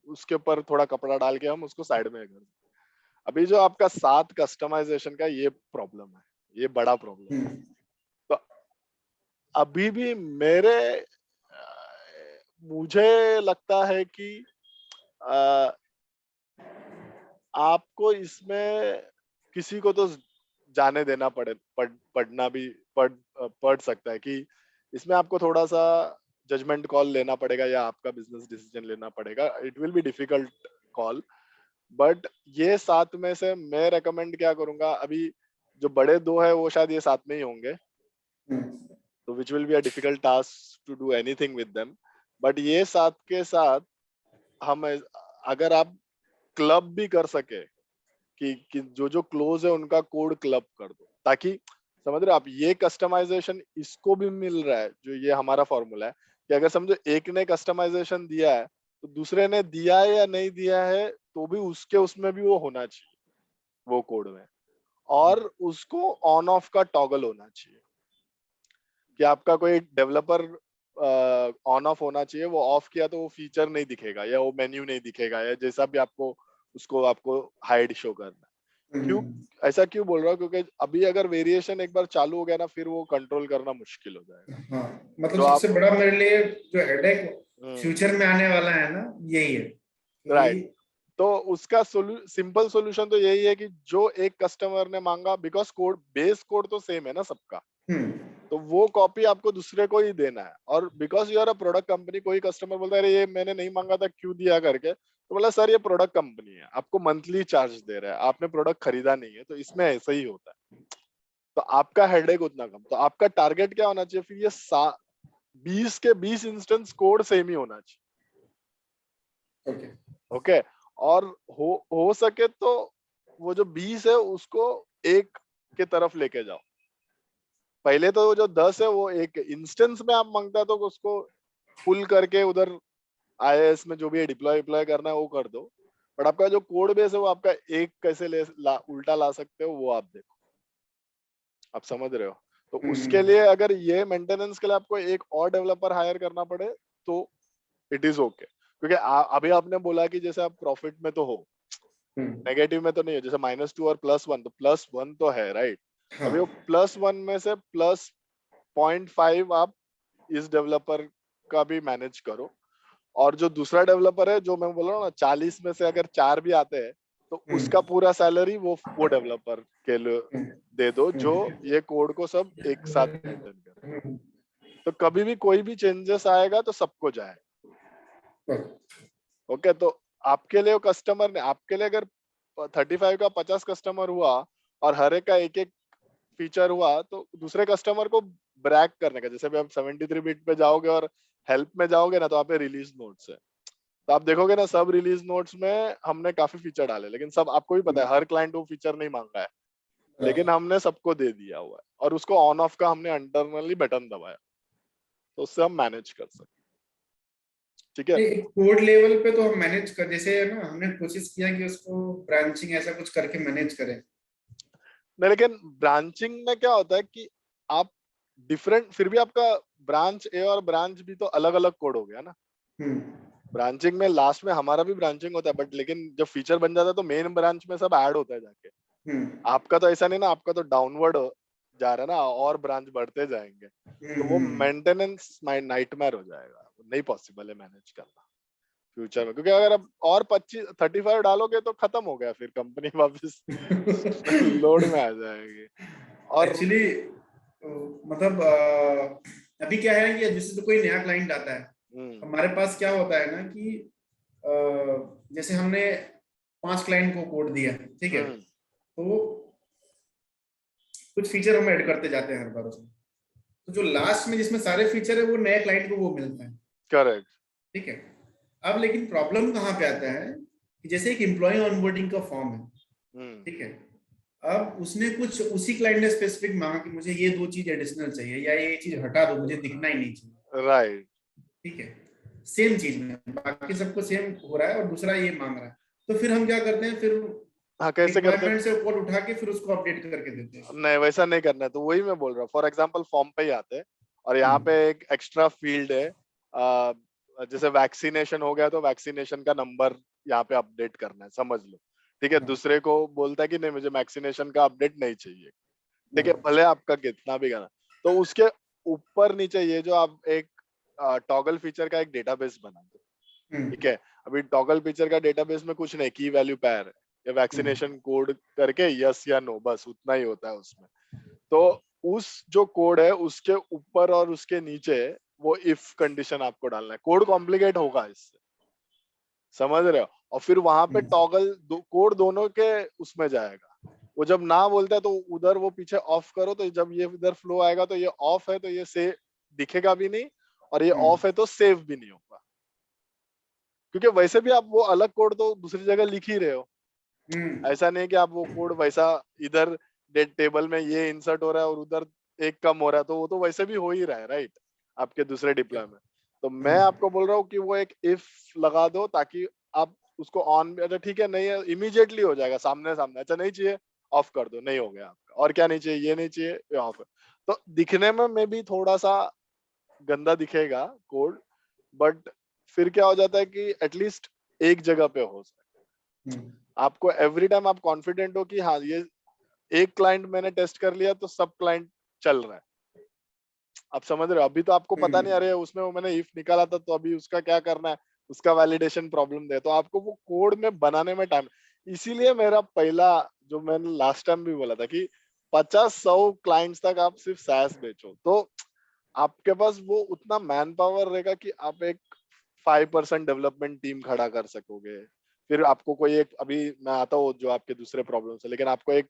उसके ऊपर थोड़ा कपड़ा डाल के हम उसको साइड में कर। अभी जो आपका 7 कस्टमाइजेशन का ये प्रॉब्लम है, ये बड़ा प्रॉब्लम है। तो अभी भी मुझे लगता है कि आपको इसमें किसी को तो जाने देना पढ़ना भी पढ़ सकता है कि इसमें आपको थोड़ा सा जजमेंट कॉल लेना पड़ेगा या आपका बिजनेस डिसीजन लेना पड़ेगा। It will be difficult call, but ये 7 में से मैं रेकमेंड क्या करूंगा, अभी जो बड़े 2 है वो शायद ये 7 में ही होंगे, तो which will be a difficult task to do anything with them. But ये 7 के साथ हम अगर आप क्लब भी कर सके कि जो क्लोज है उनका कोड क्लब कर दो, ताकि समझ रहे हो आप, ये कस्टमाइजेशन इसको भी मिल रहा है, जो ये हमारा फॉर्मूला है कि अगर समझो एक ने कस्टमाइजेशन दिया है तो दूसरे ने दिया है या नहीं दिया है तो भी उसमें भी वो होना चाहिए, वो कोड में, और उसको ऑन ऑफ का टॉगल होना चाहिए कि आपका कोई डेवलपर ऑन ऑफ होना चाहिए, वो ऑफ किया तो वो फीचर नहीं दिखेगा या वो मेन्यू नहीं दिखेगा या जैसा भी आपको हाइड शो करना है। क्यों ऐसा क्यों बोल रहा हूँ, क्योंकि अभी अगर वेरिएशन एक बार चालू हो गया ना, फिर वो कंट्रोल करना मुश्किल हो जाएगा। हाँ, मतलब सबसे बड़ा मेरे लिए जो हेडेक फ्यूचर में आने वाला है ना, यही है, राइट? तो उसका सिंपल सॉल्यूशन तो यही है कि जो एक कस्टमर ने मांगा, बिकॉज बेस कोड तो सेम है ना सबका, तो वो कॉपी आपको दूसरे को ही देना है। और because you are a product company, कोई कस्टमर बोलता है अरे ये मैंने नहीं मांगा था क्यों दिया करके, तो बोला सर ये प्रोडक्ट कंपनी है, आपको मंथली चार्ज दे रहा है, आपने प्रोडक्ट खरीदा नहीं है, तो इसमें ऐसा ही होता है। तो आपका हेडेक उतना कम, तो आपका टारगेट क्या होना चाहिए फिर, ये 20 के 20 इंस्टेंस कोड सेम ही होना चाहिए। ओके, और हो सके तो वो जो 20 है उसको एक के तरफ लेके जाओ। पहले तो जो 10 है वो एक इंस्टेंस में आप मांगता है तो उसको पुल करके उधर आईएएस में जो भी डिप्लॉय करना है वो कर दो, बट आपका जो कोड बेस है वो आपका एक कैसे उल्टा ला सकते हो वो आप देखो, आप समझ रहे हो? तो उसके लिए अगर ये मेंटेनेंस के लिए आपको एक और डेवलपर हायर करना पड़े तो इट इज ओके, क्योंकि अभी आपने बोला कि जैसे आप प्रॉफिट में तो हो, नेगेटिव में तो नहीं हो, जैसे -2 और +1, तो +1 तो है, राइट? अभी वो +1 में से +0.5 आप इस डेवलपर का भी मैनेज करो, और जो दूसरा डेवलपर है जो मैं बोल रहा हूँ ना, 40 में से अगर 4 भी आते हैं तो उसका पूरा सैलरी वो डेवलपर के लिए दे दो जो ये कोड को सब एक साथ मेंटेन करे। तो कभी भी कोई भी चेंजेस आएगा तो सबको जाएगा। ओके, तो आपके लिए कस्टमर ने, आपके लिए अगर 35 का 50 कस्टमर हुआ और हर एक का एक एक फीचर हुआ, तो दूसरे कस्टमर को ब्रैक करने का, जैसे भी आप 73 बिट पे जाओगे और हेल्प में जाओगे ना, तो आप रिलीज नोट्स है, तो आप देखोगे ना सब रिलीज नोट्स में हमने काफी फीचर डाले, लेकिन सब आपको भी पता है हर क्लाइंट वो फीचर नहीं मांगा है, लेकिन हमने सबको दे दिया हुआ है, और उसको ऑन ऑफ का हमने इंटरनली बटन दबाया, तो उससे हम मैनेज कर सकते। ठीक है, कोड लेवल पे तो हम मैनेज कर, जैसे है ना, हमने कोशिश किया कि उसको ब्रांचिंग ऐसा कुछ करके मैनेज करें, नहीं, लेकिन ब्रांचिंग में क्या होता है कि आप डिफरेंट, फिर भी आपका ब्रांच ए और ब्रांच बी तो अलग अलग कोड हो गया ना। ब्रांचिंग में लास्ट में हमारा भी ब्रांचिंग होता है, बट लेकिन जब फीचर बन जाता है तो मेन ब्रांच में सब ऐड होता है जाके। आपका तो ऐसा नहीं ना, आपका तो डाउनवर्ड जा रहा है ना, और ब्रांच बढ़ते जाएंगे, तो वो मेंटेनेंस नाइटमेयर हो जाएगा, नहीं पॉसिबल है मैनेज करना फ्यूचर में, क्योंकि अगर आप और 35 डालोगे तो खत्म हो गया, फिर कंपनी वापस लोड में आ जाएगी। और एक्चुअली मतलब अभी क्या है कि जैसे तो कोई नया क्लाइंट आता है, हमारे पास क्या होता है ना कि जैसे हमने 5 क्लाइंट को कोड दिया, ठीक है, तो कुछ फीचर हम ऐड करते जाते हैं हर बार उसमें, तो जो लास्ट में जिसमें सारे फीचर है वो नए क्लाइंट को वो मिलता है। करेक्ट। ठीक है, अब लेकिन प्रॉब्लम कहाँ पे आता है कि जैसे एक एम्प्लॉय ऑनबोर्डिंग का फॉर्म है, ठीक है, अब उसने कुछ, उसी क्लाइंट ने स्पेसिफिक मांगा कि मुझे ये 2 चीज एडिशनल चाहिए या ये चीज हटा दो, मुझे दिखना ही नहीं चाहिए। राइट। ठीक है, सेम चीज में बाकी सबको सेम हो रहा है और दूसरा ये मांग रहा है, तो फिर हम क्या करते हैं, फिर हाँ, कैसे करते रिक्वायरमेंट से कोड उठा के फिर उसको अपडेट करके देते हैं। नहीं, वैसा नहीं करना है। तो वही मैं बोल रहा हूँ, फॉर एग्जाम्पल फॉर्म पे ही आते हैं और यहाँ पे हम्म, एक एक्स्ट्रा फील्ड है, जैसे वैक्सीनेशन हो गया तो वैक्सीनेशन का नंबर यहाँ पे अपडेट करना है, समझ लो। ठीक है, हाँ, दूसरे को बोलता है कि नहीं मुझे वैक्सीनेशन का अपडेट नहीं चाहिए। ठीक है, हाँ, भले आपका कितना भी गाना, तो उसके ऊपर नीचे ये जो आप एक टॉगल फीचर का एक डेटाबेस बना दो। ठीक हम्म, है, अभी टॉगल फीचर का डेटाबेस में कुछ नहीं, की वैल्यू पेयर है या हम्म, वैक्सीनेशन कोड करके यस या नो, बस उतना ही होता है उसमें। तो उस जो कोड है उसके ऊपर और उसके नीचे वो इफ कंडीशन आपको डालना है। कोड कॉम्प्लिकेट होगा इससे, समझ रहे हो? और फिर वहां पे हम्म, टॉगल कोड दोनों के उसमें जाएगा। वो जब ना बोलता है तो उधर वो पीछे ऑफ करो, तो जब ये इधर फ्लो आएगा तो ये ऑफ है तो ये से दिखेगा भी नहीं, और ये हम्म, ऑफ है तो सेव भी नहीं होगा, क्योंकि वैसे भी आप वो अलग कोड तो दूसरी जगह लिख ही रहे हो। हम्म, ऐसा नहीं कि आप वो कोड वैसा इधर डेट टेबल में ये इंसर्ट हो रहा है और उधर एक कम हो रहा है, तो वो तो वैसे भी हो ही रहा है, राइट? आपके दूसरे डिप्लॉय में। तो मैं हम्म, आपको बोल रहा हूँ कि वो एक इफ लगा दो ताकि आप उसको ऑन, अच्छा ठीक है नहीं है, इमीडिएटली हो जाएगा सामने सामने। अच्छा नहीं चाहिए, ऑफ कर दो, नहीं हो गया आपका। और क्या नहीं चाहिए? ये नहीं चाहिए, ये ऑफ है। तो दिखने में भी थोड़ा सा गंदा दिखेगा कोड, बट फिर क्या हो जाता है कि एटलीस्ट एक जगह पे हो सकता है। हम्म, आपको एवरी टाइम आप कॉन्फिडेंट हो कि हाँ ये एक क्लाइंट मैंने टेस्ट कर लिया तो सब क्लाइंट चल रहा है। आप समझ रहे हो? अभी तो आपको पता नहीं, हम्म, अरे उसमें वो मैंने इफ निकाला था तो अभी उसका क्या करना है, उसका वैलिडेशन प्रॉब्लम दे, तो आपको वो कोड में बनाने में टाइम। इसीलिए मेरा पहला, जो मैंने लास्ट टाइम भी बोला था कि 50-100 क्लाइंट्स तक आप सिर्फ SaaS बेचो, तो आपके पास वो उतना मैन पावर रहेगा कि आप एक 5% डेवलपमेंट टीम खड़ा कर सकोगे। फिर आपको कोई एक, अभी मैं आता हूँ जो आपके दूसरे प्रॉब्लम है, लेकिन आपको एक,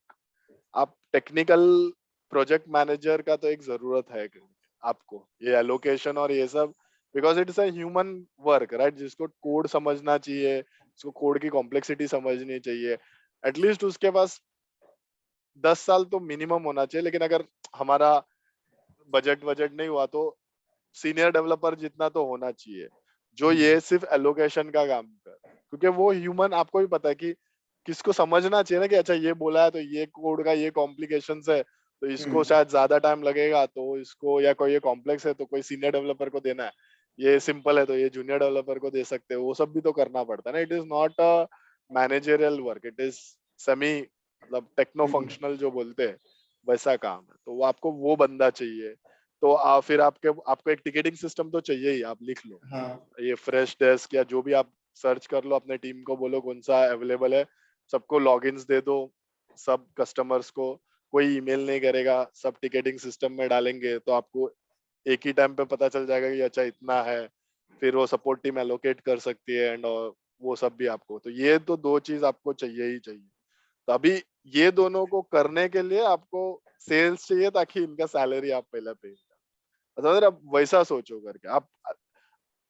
आप टेक्निकल प्रोजेक्ट मैनेजर का तो एक जरूरत है आपको, ये एलोकेशन और ये सब, because it's a human work, right? जिसको कोड समझना चाहिए, उसको कोड की कॉम्प्लेक्सिटी समझनी चाहिए। एटलीस्ट उसके पास 10 साल तो मिनिमम होना चाहिए, लेकिन अगर हमारा बजट बजट नहीं हुआ तो सीनियर डेवलपर जितना तो होना चाहिए, जो ये सिर्फ एलोकेशन का काम कर, क्योंकि वो ह्यूमन, आपको भी पता है कि किसको समझना चाहिए ना कि अच्छा ये बोला है तो ये कोड का ये कॉम्प्लिकेशन है, तो इसको हम्म, शायद ज्यादा टाइम लगेगा, तो इसको, या कोई ये कॉम्प्लेक्स है तो कोई सीनियर डेवलपर को देना है, ये सिंपल है तो ये जूनियर डेवलपर को दे सकते हो, वो सब भी तो करना पड़ता है ना। It is not a managerial work, it is semi, मतलब टेक्नो हम्म, फंक्शनल जो बोलते हैं वैसा काम है, तो वो आपको वो बंदा चाहिए। तो फिर आपको एक टिकटिंग सिस्टम तो चाहिए ही, आप लिख लो हाँ, ये फ्रेश डेस्क या जो भी, आप सर्च कर लो, अपने टीम को बोलो कौन सा अवेलेबल है, सबको लॉगिन्स दे दो, सब कस्टमर्स को, कोई ईमेल नहीं करेगा, सब टिकटिंग सिस्टम में डालेंगे, तो आपको एक ही टाइम पे पता चल जाएगा कि अच्छा इतना है, फिर वो सपोर्ट टीम एलोकेट कर सकती है एंड वो सब भी आपको, तो ये तो दो चीज आपको चाहिए ही चाहिए। तो अभी ये दोनों को करने के लिए आपको सेल्स चाहिए ताकि इनका सैलरी आप पहले पे, मतलब आप वैसा सोचो करके, आप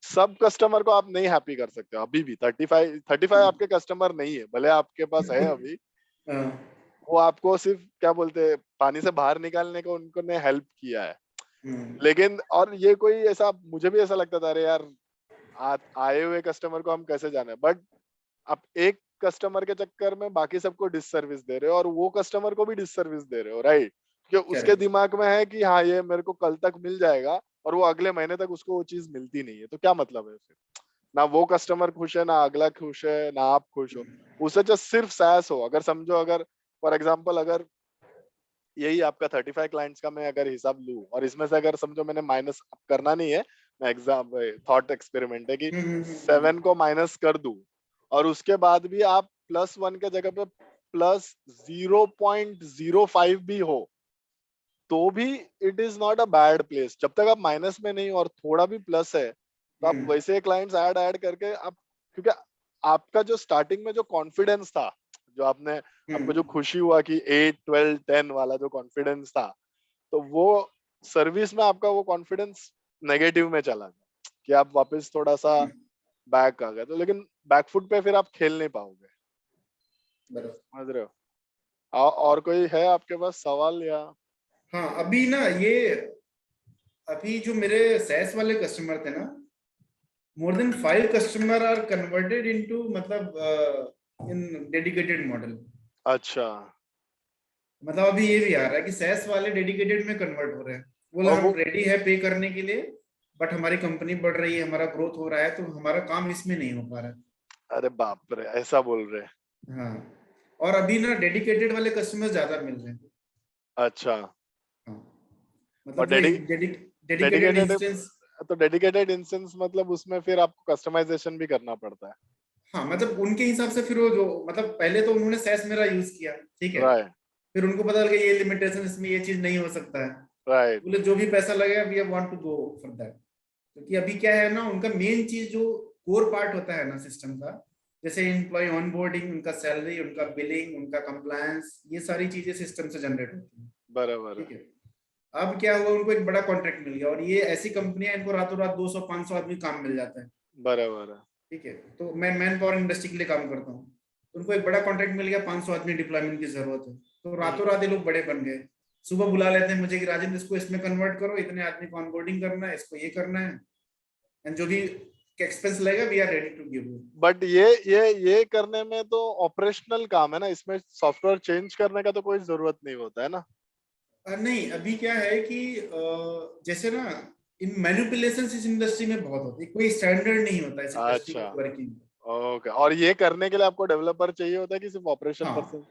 सब कस्टमर को आप नहीं हैप्पी कर सकते हो अभी भी। 35 आपके कस्टमर नहीं है, भले आपके पास है अभी, हाँ, वो आपको सिर्फ क्या बोलते हैं, पानी से बाहर निकालने को उनको ने हेल्प किया है। हम्म, लेकिन और ये कोई ऐसा, मुझे भी ऐसा लगता था, अरे यार आए हुए कस्टमर को हम कैसे जाने, बट आप एक कस्टमर के चक्कर में बाकी सबको डिससर्विस दे रहे हो और वो कस्टमर को भी डिससर्विस दे रहे हो, राइट? क्योंकि उसके करेक्ट, दिमाग में है कि हाँ ये मेरे को कल तक मिल जाएगा, और वो अगले महीने तक उसको वो चीज मिलती नहीं है, तो क्या मतलब है फिर? ना वो कस्टमर खुश है, ना अगला खुश है, ना आप खुश हो। उससे जो सिर्फ सैस हो, अगर समझो, अगर फॉर एग्जाम्पल अगर यही आपका 35 क्लाइंट्स का मैं अगर हिसाब लूं, और इसमें से अगर समझो मैंने माइनस करना नहीं है, मैं एग्जाम थॉट एक्सपेरिमेंट है कि हम्म, 7 को माइनस कर दूं, और उसके बाद भी आप +1 के जगह पे +0.05 भी हो, तो भी it is not a bad place, जब तक आप माइनस में नहीं हो और थोड़ा भी प्लस है, तो आप हम्म, वैसे क्लाइंट्स ऐड ऐड करके आप, क्योंकि आपका जो स्टार्टिंग में जो कॉन्फिडेंस था, जो आपने, आपको जो हम्म, खुशी हुआ कि 8 12 10 वाला जो कॉन्फिडेंस था, तो वो सर्विस में आपका वो कॉन्फिडेंस नेगेटिव में चला गया कि आप वापस थोड़ा सा हम्म, बैक आ गए, तो लेकिन बैकफुट पे फिर आप खेल नहीं पाओगे, बराबर, समझ रहे हो? और कोई है आपके पास सवाल या? हाँ, अभी ना ये अभी जो मेरे सैस वाले कस्टमर थे ना, more than 5 customer are converted into मतलब इन डेडिकेटेड मॉडल। अच्छा। मतलब अभी ये भी आ रहा है कि सैस वाले डेडिकेटेड में कन्वर्ट हो रहे हैं, बोले और हम वो, रेडी है पे करने के लिए, बट हमारी कंपनी बढ़ रही है, हमारा ग्रोथ हो रहा है, तो हमारा काम इसमें नहीं हो पा रहा अरे बाप रे, ऐसा बोल रहे? है। हाँ, और अभी ना डेडिकेटेड वाले कस्टमर ज्यादा मिल रहे हैं। अच्छा। हाँ, और मतलब वो डेडिकेटेड डेडिकेटेड, इंस्टेंस। तो डेडिकेटेड इंस्टेंस मतलब उसमें फिर आपको कस्टमाइजेशन भी करना पड़ता है? हाँ, मतलब उनके हिसाब से फिर वो जो मतलब पहले तो उन्होंने सैस मेरा यूज किया, ठीक है, राइट। फिर उनको पता लगा ये लिमिटेशन, इसमें ये चीज नहीं हो सकता है, राइट। बोले जो भी पैसा लगेगा we want to go for that. क्योंकि अभी क्या है ना, उनका मेन चीज जो कोर पार्ट होता है ना सिस्टम का, जैसे एम्प्लॉय ऑनबोर्डिंग, उनका सैलरी, उनका बिलिंग, उनका कंप्लायंस, ये सारी चीजें सिस्टम से जनरेट होती है, बराबर है। ठीक है। अब क्या हुआ, उनको एक बड़ा कॉन्ट्रैक्ट मिल गया, और ये ऐसी कंपनियां, इनको रातों रात 200-500 आदमी काम मिल जाता है, बराबर है। ठीक है। तो मैं मैन पावर इंडस्ट्री के लिए काम करता हूँ, तो उनको एक बड़ा कॉन्ट्रैक्ट मिल गया, 500 आदमी डिप्लॉयमेंट की जरूरत है, तो रातों रात ये लोग बड़े बन गए। सुबह बुला लेते हैं मुझे कि राजेंद्र इसको इसमें कन्वर्ट करो, इतने आदमी को ऑनबोर्डिंग करना है, इसको ये करना है, एंड जो भी एक्सपेंस लगेगा we are ready to give you. But ये करने में तो ऑपरेशनल काम है ना, इसमें सॉफ्टवेयर चेंज करने का तो कोई जरूरत नहीं होता है ना? नहीं, अभी क्या है कि जैसे ना, इन मैनिपुलेशन इस इंडस्ट्री में बहुत होती है, कोई स्टैंडर्ड नहीं होता इस इंडस्ट्री अच्छा। का वर्किंग। ओके, और ये करने के लिए आपको डेवलपर चाहिए होता है कि सिर्फ ऑपरेशन हाँ, पर्सन?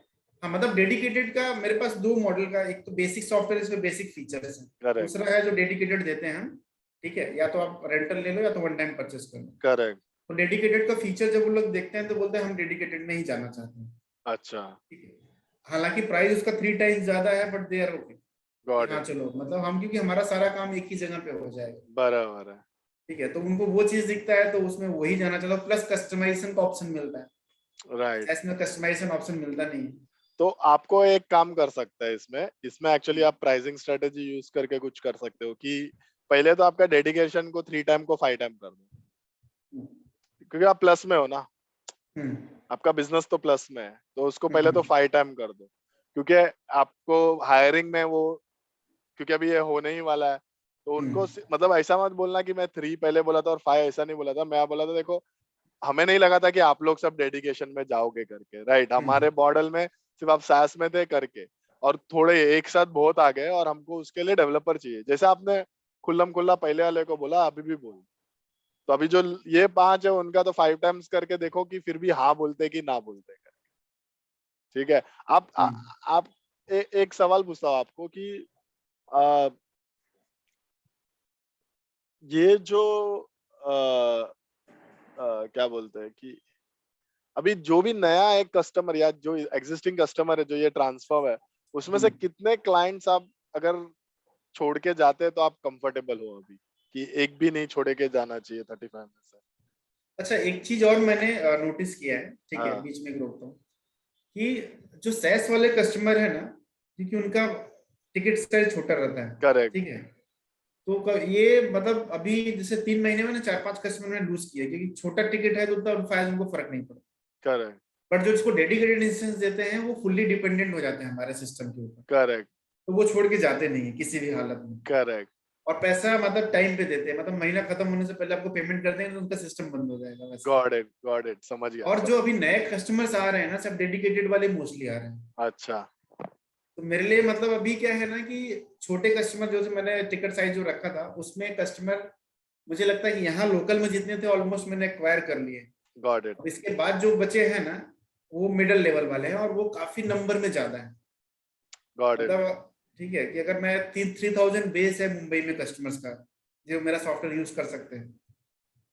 हाँ, मतलब डेडिकेटेड का मेरे पास 2 मॉडल का, एक तो बेसिक सॉफ्टवेयर, इसमें बेसिक फीचर्स हैं, करेक्ट। दूसरा है जो डेडिकेटेड देते हैं हम, ठीक है, या तो आप रेंटल ले लो या तो वन टाइम परचेस कर लो। करेक्ट। तो डेडिकेटेड का फीचर जब वो लोग देखते हैं तो बोलते हैं हम डेडिकेटेड में ही जाना चाहते हैं, अच्छा। ठीक है। हालांकि प्राइस उसका 3 टाइम्स ज्यादा है, बट दे आर ओके कि गॉट हाँ इट। चलो, मतलब हम, क्योंकि हमारा सारा काम एक ही जगह पे हो जाएगा, बराबर है। ठीक है, तो उनको वो चीज दिखता है तो उसमें वही जाना चाहता है, प्लस कस्टमाइजेशन का ऑप्शन मिलता है, राइट। इसमें कस्टमाइजेशन ऑप्शन मिलता नहीं है। तो आपको एक काम कर सकता है इसमें इसमें एक्चुअली आप प्राइसिंग स्ट्रेटेजी यूज करके कुछ कर सकते हो कि पहले तो आपका डेडिकेशन को 3 टाइम को 5 टाइम कर दो, क्योंकि आप प्लस में हो ना, हम्म। आपका बिजनेस तो प्लस में है, तो उसको पहले तो हम्म। 5 टाइम कर दो, क्योंकि आपको हायरिंग में वो, क्योंकि अभी ये होने ही वाला है, तो उनको हम्म। मतलब ऐसा मत बोलना कि मैं 3 पहले बोला था और 5, ऐसा नहीं बोला था। मैं बोला था देखो, हमें नहीं लगा था कि आप लोग सब डेडिकेशन में जाओगे करके, राइट? हम्म। हमारे मॉडल में सिर्फ आप सास में थे करके, और थोड़े एक साथ बहुत आ गए, और हमको उसके लिए डेवलपर चाहिए, जैसे आपने खुल्लम खुल्ला पहले वाले को बोला, अभी भी बोल। तो अभी जो ये 5 है उनका तो 5 टाइम्स करके देखो कि फिर भी हाँ बोलते कि ना बोलते करके। ठीक है। हम्म। आप एक सवाल पूछता हूँ आपको कि आ, ये जो क्या बोलते हैं कि अभी जो भी नया एक कस्टमर या जो एग्जिस्टिंग कस्टमर है जो ये ट्रांसफर है, उसमें से हम्म। कितने क्लाइंट्स आप अगर छोड़ के जाते हैं तो आप कंफर्टेबल हो अभी, कि एक भी नहीं छोड़ के जाना चाहिए 35 में से? अच्छा, एक चीज और मैंने नोटिस किया है, ठीक है, हाँ। बीच में रोकता हूँ, कि जो सैस वाले कस्टमर है ना, क्योंकि उनका टिकट साइज छोटा रहता है, करेक्ट। ठीक है, तो ये मतलब अभी जैसे 3 महीने में ना 4-5 कस्टमर ने लूज किया, क्योंकि छोटा टिकट है तो उतना फायदा उनको फर्क नहीं पड़ता, करेक्ट। बट जो इसको डेडिकेटेड इंस्टेंस देते हैं वो फुल्ली डिपेंडेंट हो जाते हैं हमारे सिस्टम के ऊपर, करेक्ट। तो वो छोड़ के जाते नहीं है किसी भी हालत में, करेक्ट। और पैसा मतलब टाइम पे देते हैं, मतलब महीना खत्म होने से पहले आपको पेमेंट कर देंगे तो उनका सिस्टम बंद हो जाएगा वैसे। गॉट इट, गॉट इट, समझ गया और जो समझ अभी नए कस्टमर्स आ रहे हैं ना, सब डेडिकेटेड वाले मोस्टली आ रहे हैं, गया। अच्छा। तो मेरे लिए मतलब अभी क्या है ना कि छोटे कस्टमर जो मैंने टिकट साइज जो रखा था उसमें कस्टमर, मुझे लगता है कि यहाँ लोकल में जितने थे ऑलमोस्ट मैंने एक्वायर कर लिए। Got it. अब इसके बाद जो बचे हैं ना, वो मिडिल लेवल वाले हैं, और वो काफी नंबर में ज्यादा है, गॉट इट। मतलब ठीक है, कि अगर मैं 3,000 बेस है मुंबई में कस्टमर्स का जो मेरा सॉफ्टवेयर यूज कर सकते हैं,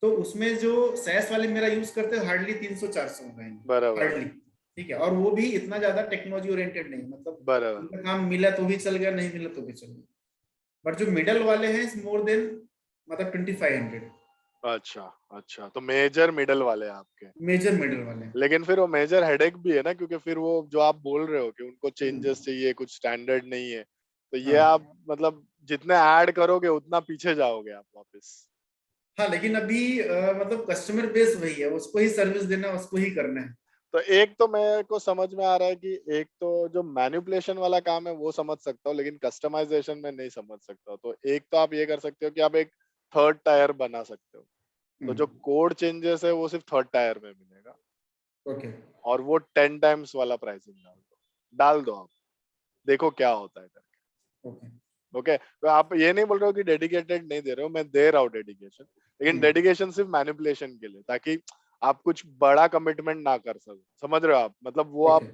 तो उसमें जो सैस वाले मेरा यूज करते हैं हार्डली 300-400 हो गए, बराबर है। हार्डली, ठीक है, और वो भी इतना ज्यादा टेक्नोलॉजी ओरिएंटेड नहीं, मतलब बराबर। उनका काम मिला तो भी चल गया, नहीं मिला तो भी चल गया, बट जो मिडल वाले हैं मोर देन मतलब 2500, अच्छा। अच्छा, तो मेजर मिडल वाले हैं आपके। मेजर मिडल वाले। लेकिन फिर वो मेजर हेडेक भी है ना, क्योंकि फिर वो जो आप बोल रहे हो कि उनको चेंजेस हम्म। चाहिए, कुछ स्टैंडर्ड नहीं है, तो ये हाँ, आप मतलब जितने ऐड करोगे उतना पीछे जाओगे आप वापस। हाँ, लेकिन अभी मतलब कस्टमर बेस वही है, उसको ही सर्विस देना, उसको ही करना है, तो एक तो मेरे को समझ में आ रहा है कि एक तो जो मैनिपुलेशन वाला काम है वो समझ सकता हूँ, लेकिन कस्टमाइजेशन में नहीं समझ सकता। तो एक तो आप ये कर सकते हो कि आप एक थर्ड टायर बना सकते हो। तो जो कोड चेंजेस है वो सिर्फ थर्ड टायर में मिलेगा, ओके। और वो 10 टाइम्स वाला प्राइसिंग डाल दो आप, देखो क्या होता है करके। ओके। ओके, तो आप ये नहीं बोल रहे हो कि डेडिकेटेड नहीं दे रहे हो, मैं दे रहा हूँ डेडिकेशन, लेकिन डेडिकेशन सिर्फ मैनिपुलेशन के लिए, ताकि आप कुछ बड़ा कमिटमेंट ना कर सको। समझ रहे हो आप, मतलब वो ओके।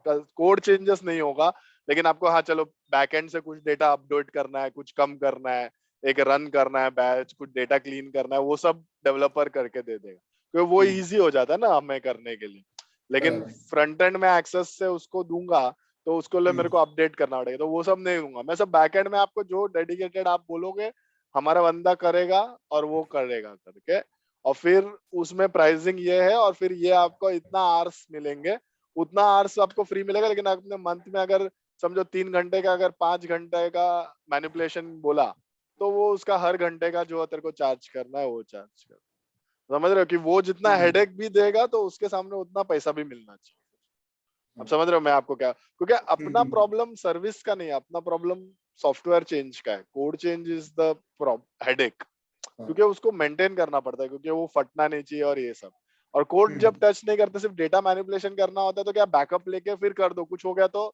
आप कोड चेंजेस नहीं होगा, लेकिन आपको हाँ चलो बैकएंड से कुछ डेटा अपडेट करना है, कुछ कम करना है, एक रन करना है बैच, कुछ डेटा क्लीन करना है, वो सब डेवलपर करके दे देगा, क्योंकि वो इजी हो जाता है ना हमें करने के लिए। लेकिन फ्रंट एंड में एक्सेस से उसको दूंगा, तो उसको लिए मेरे को अपडेट करना पड़ेगा, तो वो सब नहीं दूंगा मैं। सब बैकएंड में आपको जो डेडिकेटेड आप बोलोगे हमारा बंदा करेगा, और वो करेगा करके, और फिर उसमें प्राइसिंग ये है, और फिर ये आपको इतना आवर्स मिलेंगे, उतना आवर्स आपको फ्री मिलेगा। लेकिन आपने मंथ में अगर समझो 3 घंटे का, अगर 5 घंटे का मैनिपुलेशन बोला, तो वो उसका हर घंटे का जो तेरे को चार्ज करना है वो चार्ज कर। समझ रहे हो कि वो जितना हेडेक भी देगा, तो उसके सामने उतना पैसा भी मिलना चाहिए। अब समझ रहे हो मैं आपको क्या, क्योंकि अपना प्रॉब्लम सर्विस का नहीं है, अपना प्रॉब्लम सॉफ्टवेयर चेंज का है। Code change is the headache, क्योंकि उसको मेंटेन करना पड़ता है, क्योंकि वो फटना नहीं चाहिए और ये सब। और कोड जब टच नहीं करते, सिर्फ डेटा मैनिपुलेशन करना होता है, तो क्या बैकअप लेके फिर कर दो, कुछ हो गया तो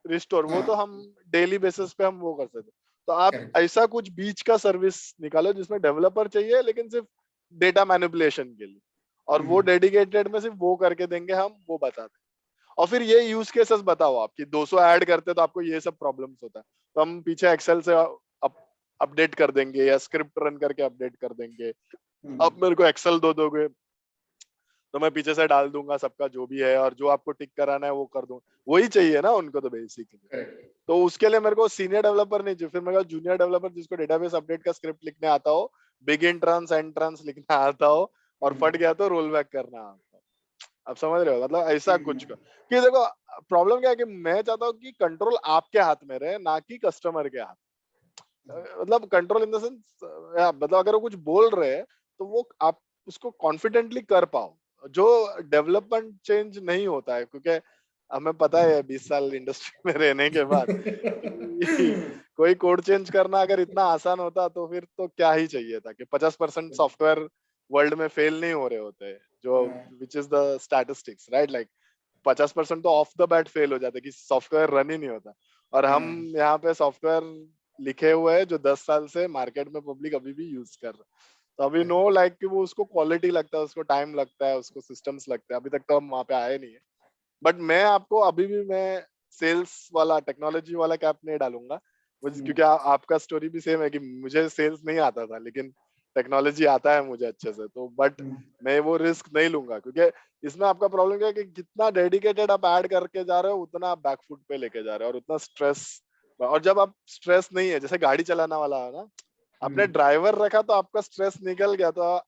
रिस्टोर, वो तो हम डेली बेसिस पे हम वो कर सकते। तो आप ऐसा कुछ बीच का सर्विस निकालो जिसमें डेवलपर चाहिए, लेकिन सिर्फ डेटा मैनिपुलेशन के लिए, और वो डेडिकेटेड में सिर्फ वो करके देंगे, हम वो बता दें। और फिर ये यूज केसेस बताओ आप कि 200 ऐड करते तो आपको ये सब प्रॉब्लम्स होता है, तो हम पीछे एक्सेल से अपडेट कर देंगे, या स्क्रिप्ट रन करके अपडेट कर देंगे। अब मेरे को एक्सेल दो दोगे, तो मैं पीछे से डाल दूंगा सबका जो भी है, और जो आपको टिक कराना है वो कर दूंगा। वही चाहिए ना उनको तो बेसिकली। तो उसके लिए मेरे को सीनियर डेवलपर नहीं चाहिए, फिर मेरे को जूनियर डेवलपर जिसको डेटाबेस अपडेट का स्क्रिप्ट लिखने आता हो, बिगिन ट्रांस एंड ट्रांस लिखना आता हो, और फट गया तो रोल बैक करना आता हो। आप समझ रहे हो, मतलब ऐसा कुछ का कि देखो, प्रॉब्लम क्या है कि मैं चाहता हूँ कि कंट्रोल आपके हाथ में रहे, ना कि कस्टमर के हाथ। मतलब कंट्रोल इन द सेंस, मतलब अगर वो कुछ बोल रहे हैं, तो वो आप उसको कॉन्फिडेंटली कर पाओ, जो डेवलपमेंट चेंज नहीं होता है। क्योंकि हमें पता है 20 साल इंडस्ट्री में रहने के बाद कि कोई कोड चेंज करना अगर इतना आसान होता, तो फिर तो क्या ही चाहिए था कि 50% सॉफ्टवेयर वर्ल्ड में फेल नहीं हो रहे होते, जो which is the statistics right, like 50% तो ऑफ द बैट फेल हो जाते कि सॉफ्टवेयर रन ही नहीं होता। और हम यहाँ पे सॉफ्टवेयर लिखे हुए हैं जो 10 साल से मार्केट में पब्लिक अभी भी यूज कर रहा है। तो अभी नो लाइक कि वो उसको क्वालिटी लगता है, उसको टाइम लगता है, उसको सिस्टम्स लगते हैं, अभी तक तो हम वहां पे आए नहीं है। बट मैं आपको अभी भी मैं सेल्स वाला टेक्नोलॉजी वाला कैप नहीं डालूंगा, क्योंकि आपका स्टोरी भी सेम है कि मुझे सेल्स नहीं आता था, लेकिन टेक्नोलॉजी आता है मुझे अच्छे से। तो बट मैं वो रिस्क नहीं लूंगा, क्योंकि इसमें आपका प्रॉब्लम क्या है कि जितना डेडिकेटेड आप ऐड करके जा रहे हो, उतना आप बैकफुट पे लेके जा रहे हो, और उतना स्ट्रेस। और जब आप स्ट्रेस नहीं है, जैसे गाड़ी चलाना वाला है ना, आपने ड्राइवर रखा तो आपका स्ट्रेस निकल गया, तो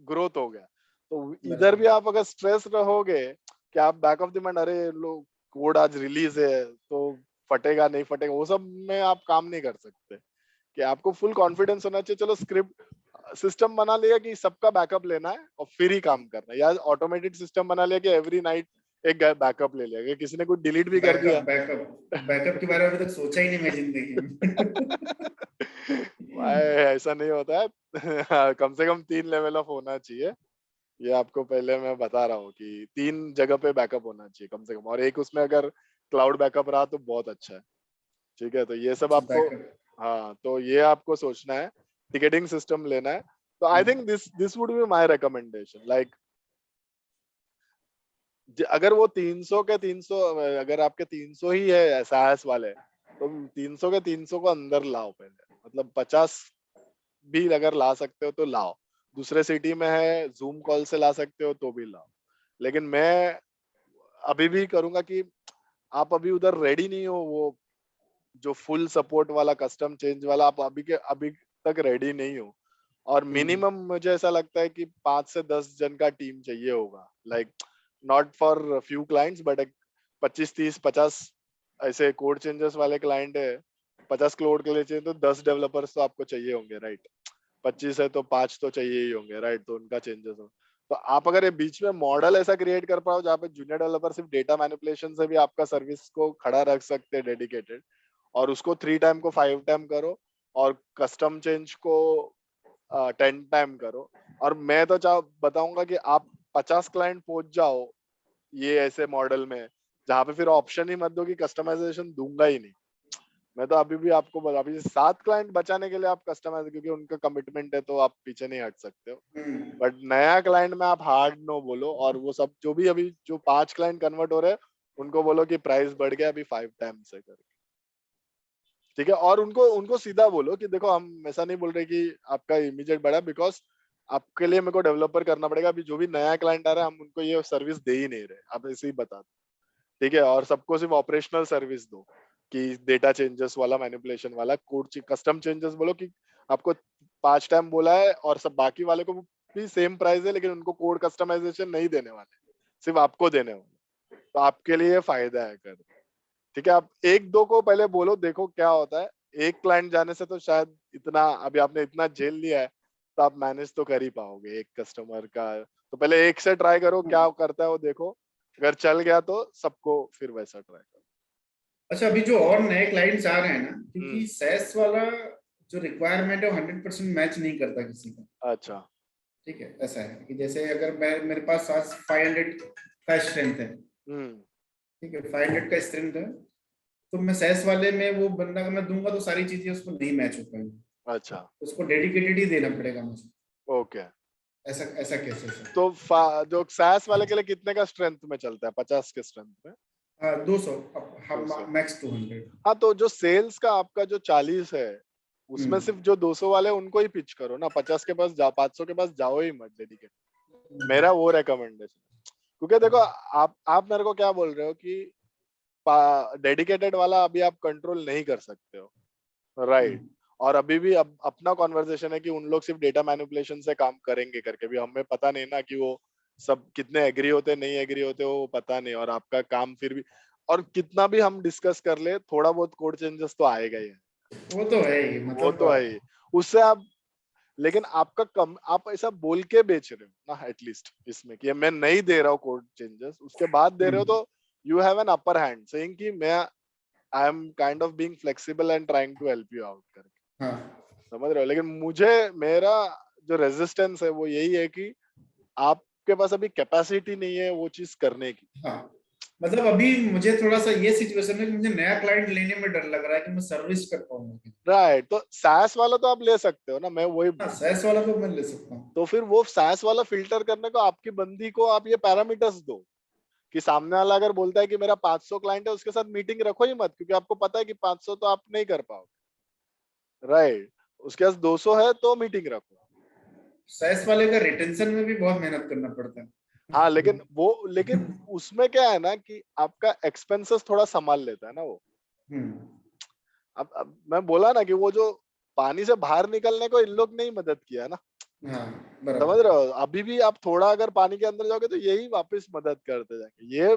ग्रोथ हो गया। तो इधर भी आप अगर स्ट्रेस रहोगे कि आप बैक ऑफ द माइंड, अरे लोग कोड आज रिलीज है तो फटेगा नहीं फटेगा, वो सब में आप काम नहीं कर सकते। कि आपको फुल कॉन्फिडेंस होना चाहिए, चलो स्क्रिप्ट सिस्टम बना लिया कि सबका बैकअप लेना है और फिर ही काम करना है, या ऑटोमेटेड सिस्टम बना लिया कि एवरी नाइट एक बैकअप ले लिया, कि किसी ने कुछ डिलीट भी कर दिया। बैकअप बैकअप के बारे में अभी तक सोचा ही नहीं मैं जिंदगी में। भाई ऐसा नहीं होता है। कम से कम 3 लेवल ऑफ होना चाहिए, ये आपको पहले मैं बता रहा हूँ कि 3 जगह पे बैकअप होना चाहिए कम से कम, और एक उसमें अगर क्लाउड बैकअप रहा तो बहुत अच्छा है। ठीक है, तो ये सब आपको, हाँ तो ये आपको सोचना है, टिकटिंग सिस्टम लेना है। तो I think this would be my recommendation, like अगर वो 300 के 300, अगर आपके 300 ही है साहस वाले, तो 300 के 300 को अंदर लाओ पहले, मतलब 50 भी अगर ला सकते हो तो लाओ। दूसरे सिटी में है, जूम कॉल से ला सकते हो तो भी लाओ। लेकिन मैं अभी भी करूंगा कि आप अभी उधर रेडी नहीं हो, वो जो फुल सपोर्ट वाला कस्टम चेंज वाला, आप अभी तक रेडी नहीं हो। और मिनिमम मुझे ऐसा लगता है कि 5 से 10 जन का टीम चाहिए होगा, like not for few clients but 25 30 50 ऐसे कोड चेंजेस वाले क्लाइंट है, 50 करोड़ के लिए चाहिए, तो 10 डेवलपर्स तो आपको चाहिए होंगे राइट। 25 है तो 5 तो चाहिए ही होंगे राइट, तो उनका चेंजेस हो। तो आप अगर ये बीच में मॉडल ऐसा क्रिएट कर पाओ जहाँ पे जूनियर डेवलपर सिर्फ डेटा मैनिपुलेशन से भी आपका सर्विस को खड़ा रख सकते हैं डेडिकेटेड, और उसको 3 टाइम को 5 टाइम करो, और कस्टम चेंज को 10 टाइम करो, और मैं तो बताऊंगा कि आप 50 क्लाइंट पहुंच जाओ ये ऐसे मॉडल में, जहाँ पे फिर ऑप्शन ही मत दो कि कस्टमाइजेशन दूंगा ही नहीं। मैं तो अभी भी आपको बोला, अभी 7 क्लाइंट बचाने के लिए आप कस्टमाइज, क्योंकि उनका कमिटमेंट है तो आप पीछे नहीं हट सकते हो। बट नया क्लाइंट में आप हार्ड नो बोलो, और वो सब जो भी अभी जो 5 क्लाइंट कन्वर्ट हो रहे हैं उनको बोलो कि प्राइस बढ़ गया अभी 5 टाइम से करके, ठीक है। और उनको उनको सीधा बोलो कि देखो हम ऐसा नहीं बोल रहे कि आपका इमीडिएट बढ़ा, बिकॉज आपके लिए मेरे को डेवलपर करना पड़ेगा, अभी जो भी नया क्लाइंट आ रहा है हम उनको ये सर्विस दे ही नहीं रहे, आप ऐसे ही बता दो, ठीक है। और सबको सिर्फ ऑपरेशनल सर्विस दो कि डेटा चेंजेस वाला, मैनिपुलेशन वाला, कोड कस्टम चेंजेस बोलो कि आपको 5 टाइम बोला है, और सब बाकी वाले को भी सेम प्राइस है, लेकिन उनको कोड कस्टमाइजेशन नहीं देने वाले, सिर्फ आपको देने वाले, तो आपके लिए फायदा है कर, ठीक है। आप एक दो को पहले बोलो, देखो क्या होता है। एक क्लाइंट जाने से तो शायद इतना, अभी आपने इतना झेल लिया है तो आप मैनेज तो कर ही पाओगे एक कस्टमर का। तो पहले एक से ट्राई करो क्या करता है वो देखो, अगर चल गया तो सबको फिर वैसा ट्राई करो। अच्छा, अभी जो और नए क्लाइंट्स आ रहे हैं ना, क्योंकि सैस वाला जो रिक्वायरमेंट है वो 100% मैच नहीं करता किसी का। अच्छा, ठीक है, ऐसा है कि जैसे अगर मैं, मेरे पास आज 500 का स्ट्रेंथ है, ठीक है, 500 का स्ट्रेंथ है, तो मैं सैस वाले में वो बंदा अगर मैं दूंगा तो सारी चीजें उसको नहीं मैच हो पाएंगी, अच्छा, उसको डेडिकेटेड ही देना पड़ेगा मुझे। ओके। ऐसा ऐसा कैसे सर? तो जो सैस वाले के लिए कितने का स्ट्रेंथ में चलता है? 50 के स्ट्रेंथ में? 200, हम 200? मैक्स 200। हाँ, तो जो सेल्स का आपका जो 40 है, उसमें सिर्फ जो 200 वाले उनको ही पिच करो ना, 50 के पास जाओ, 500 के पास जाओ ही मत डेडिकेट। मेरा वो रेकमेंडेशन, क्योंकि देखो आप मेरे को क्या बोल रहे हो कि डेडिकेटेड वाला अभी आप कंट्रोल नहीं कर सकते हो, राइट। और अभी भी अब अपना कॉन्वर्सेशन है कि उन लोग सिर्फ डेटा मैनिपुलेशन से काम करेंगे करके, भी हमें पता नहीं ना कि वो सब कितने एग्री होते नहीं एग्री होते, वो पता नहीं। और आपका काम फिर भी, और कितना भी हम डिस्कस कर ले, थोड़ा बहुत कोड चेंजेस तो आएगा ही है, वो तो है ही, वो तो है ही। उससे आप, लेकिन आपका कम, आप ऐसा बोल के बेच रहे हो ना एटलीस्ट इसमें कि मैं नहीं दे रहा हूँ कोड चेंजेस, उसके बाद दे रहे हो, तो you have an upper hand saying कि मैं, I am kind of being flexible and trying to help you out करके, समझ रहे हो। लेकिन मुझे, मेरा जो रेजिस्टेंस है वो यही है कि आपके पास अभी कैपेसिटी नहीं है वो चीज करने की। हाँ, मतलब अभी मुझे थोड़ा सा ये सिचुएशन है कि मुझे नया क्लाइंट लेने में डर लग रहा है कि मैं सर्विस कर पाऊंगा। राइट, तो सास वाला तो आप ले सकते हो ना, मैं वही हाँ, बोल। सैस वाला तो मैं ले सकता हूँ। तो फिर वो सास वाला फिल्टर करने को आपकी बंदी को आप ये पैरामीटर्स दो कि सामने वाला अगर बोलता है कि मेरा 500 क्लाइंट है, उसके साथ मीटिंग रखो ही मत, क्योंकि आपको पता है कि 500 तो आप नहीं कर पाओगे, राइट। उसके पास 200 है तो मीटिंग रखो। सैस वाले का रिटेंशन में भी बहुत मेहनत करना पड़ता है। हाँ, लेकिन उसमें क्या है ना कि आपका एक्सपेंसेस थोड़ा संभाल लेता है ना वो। अब मैं बोला ना कि वो जो पानी से बाहर निकलने को इन लोग ने ही मदद किया ना, हाँ, समझ बराबर। रहे हो। अभी भी आप थोड़ा अगर पानी के अंदर जाओगे तो यही वापस मदद करते जाएंगे। ये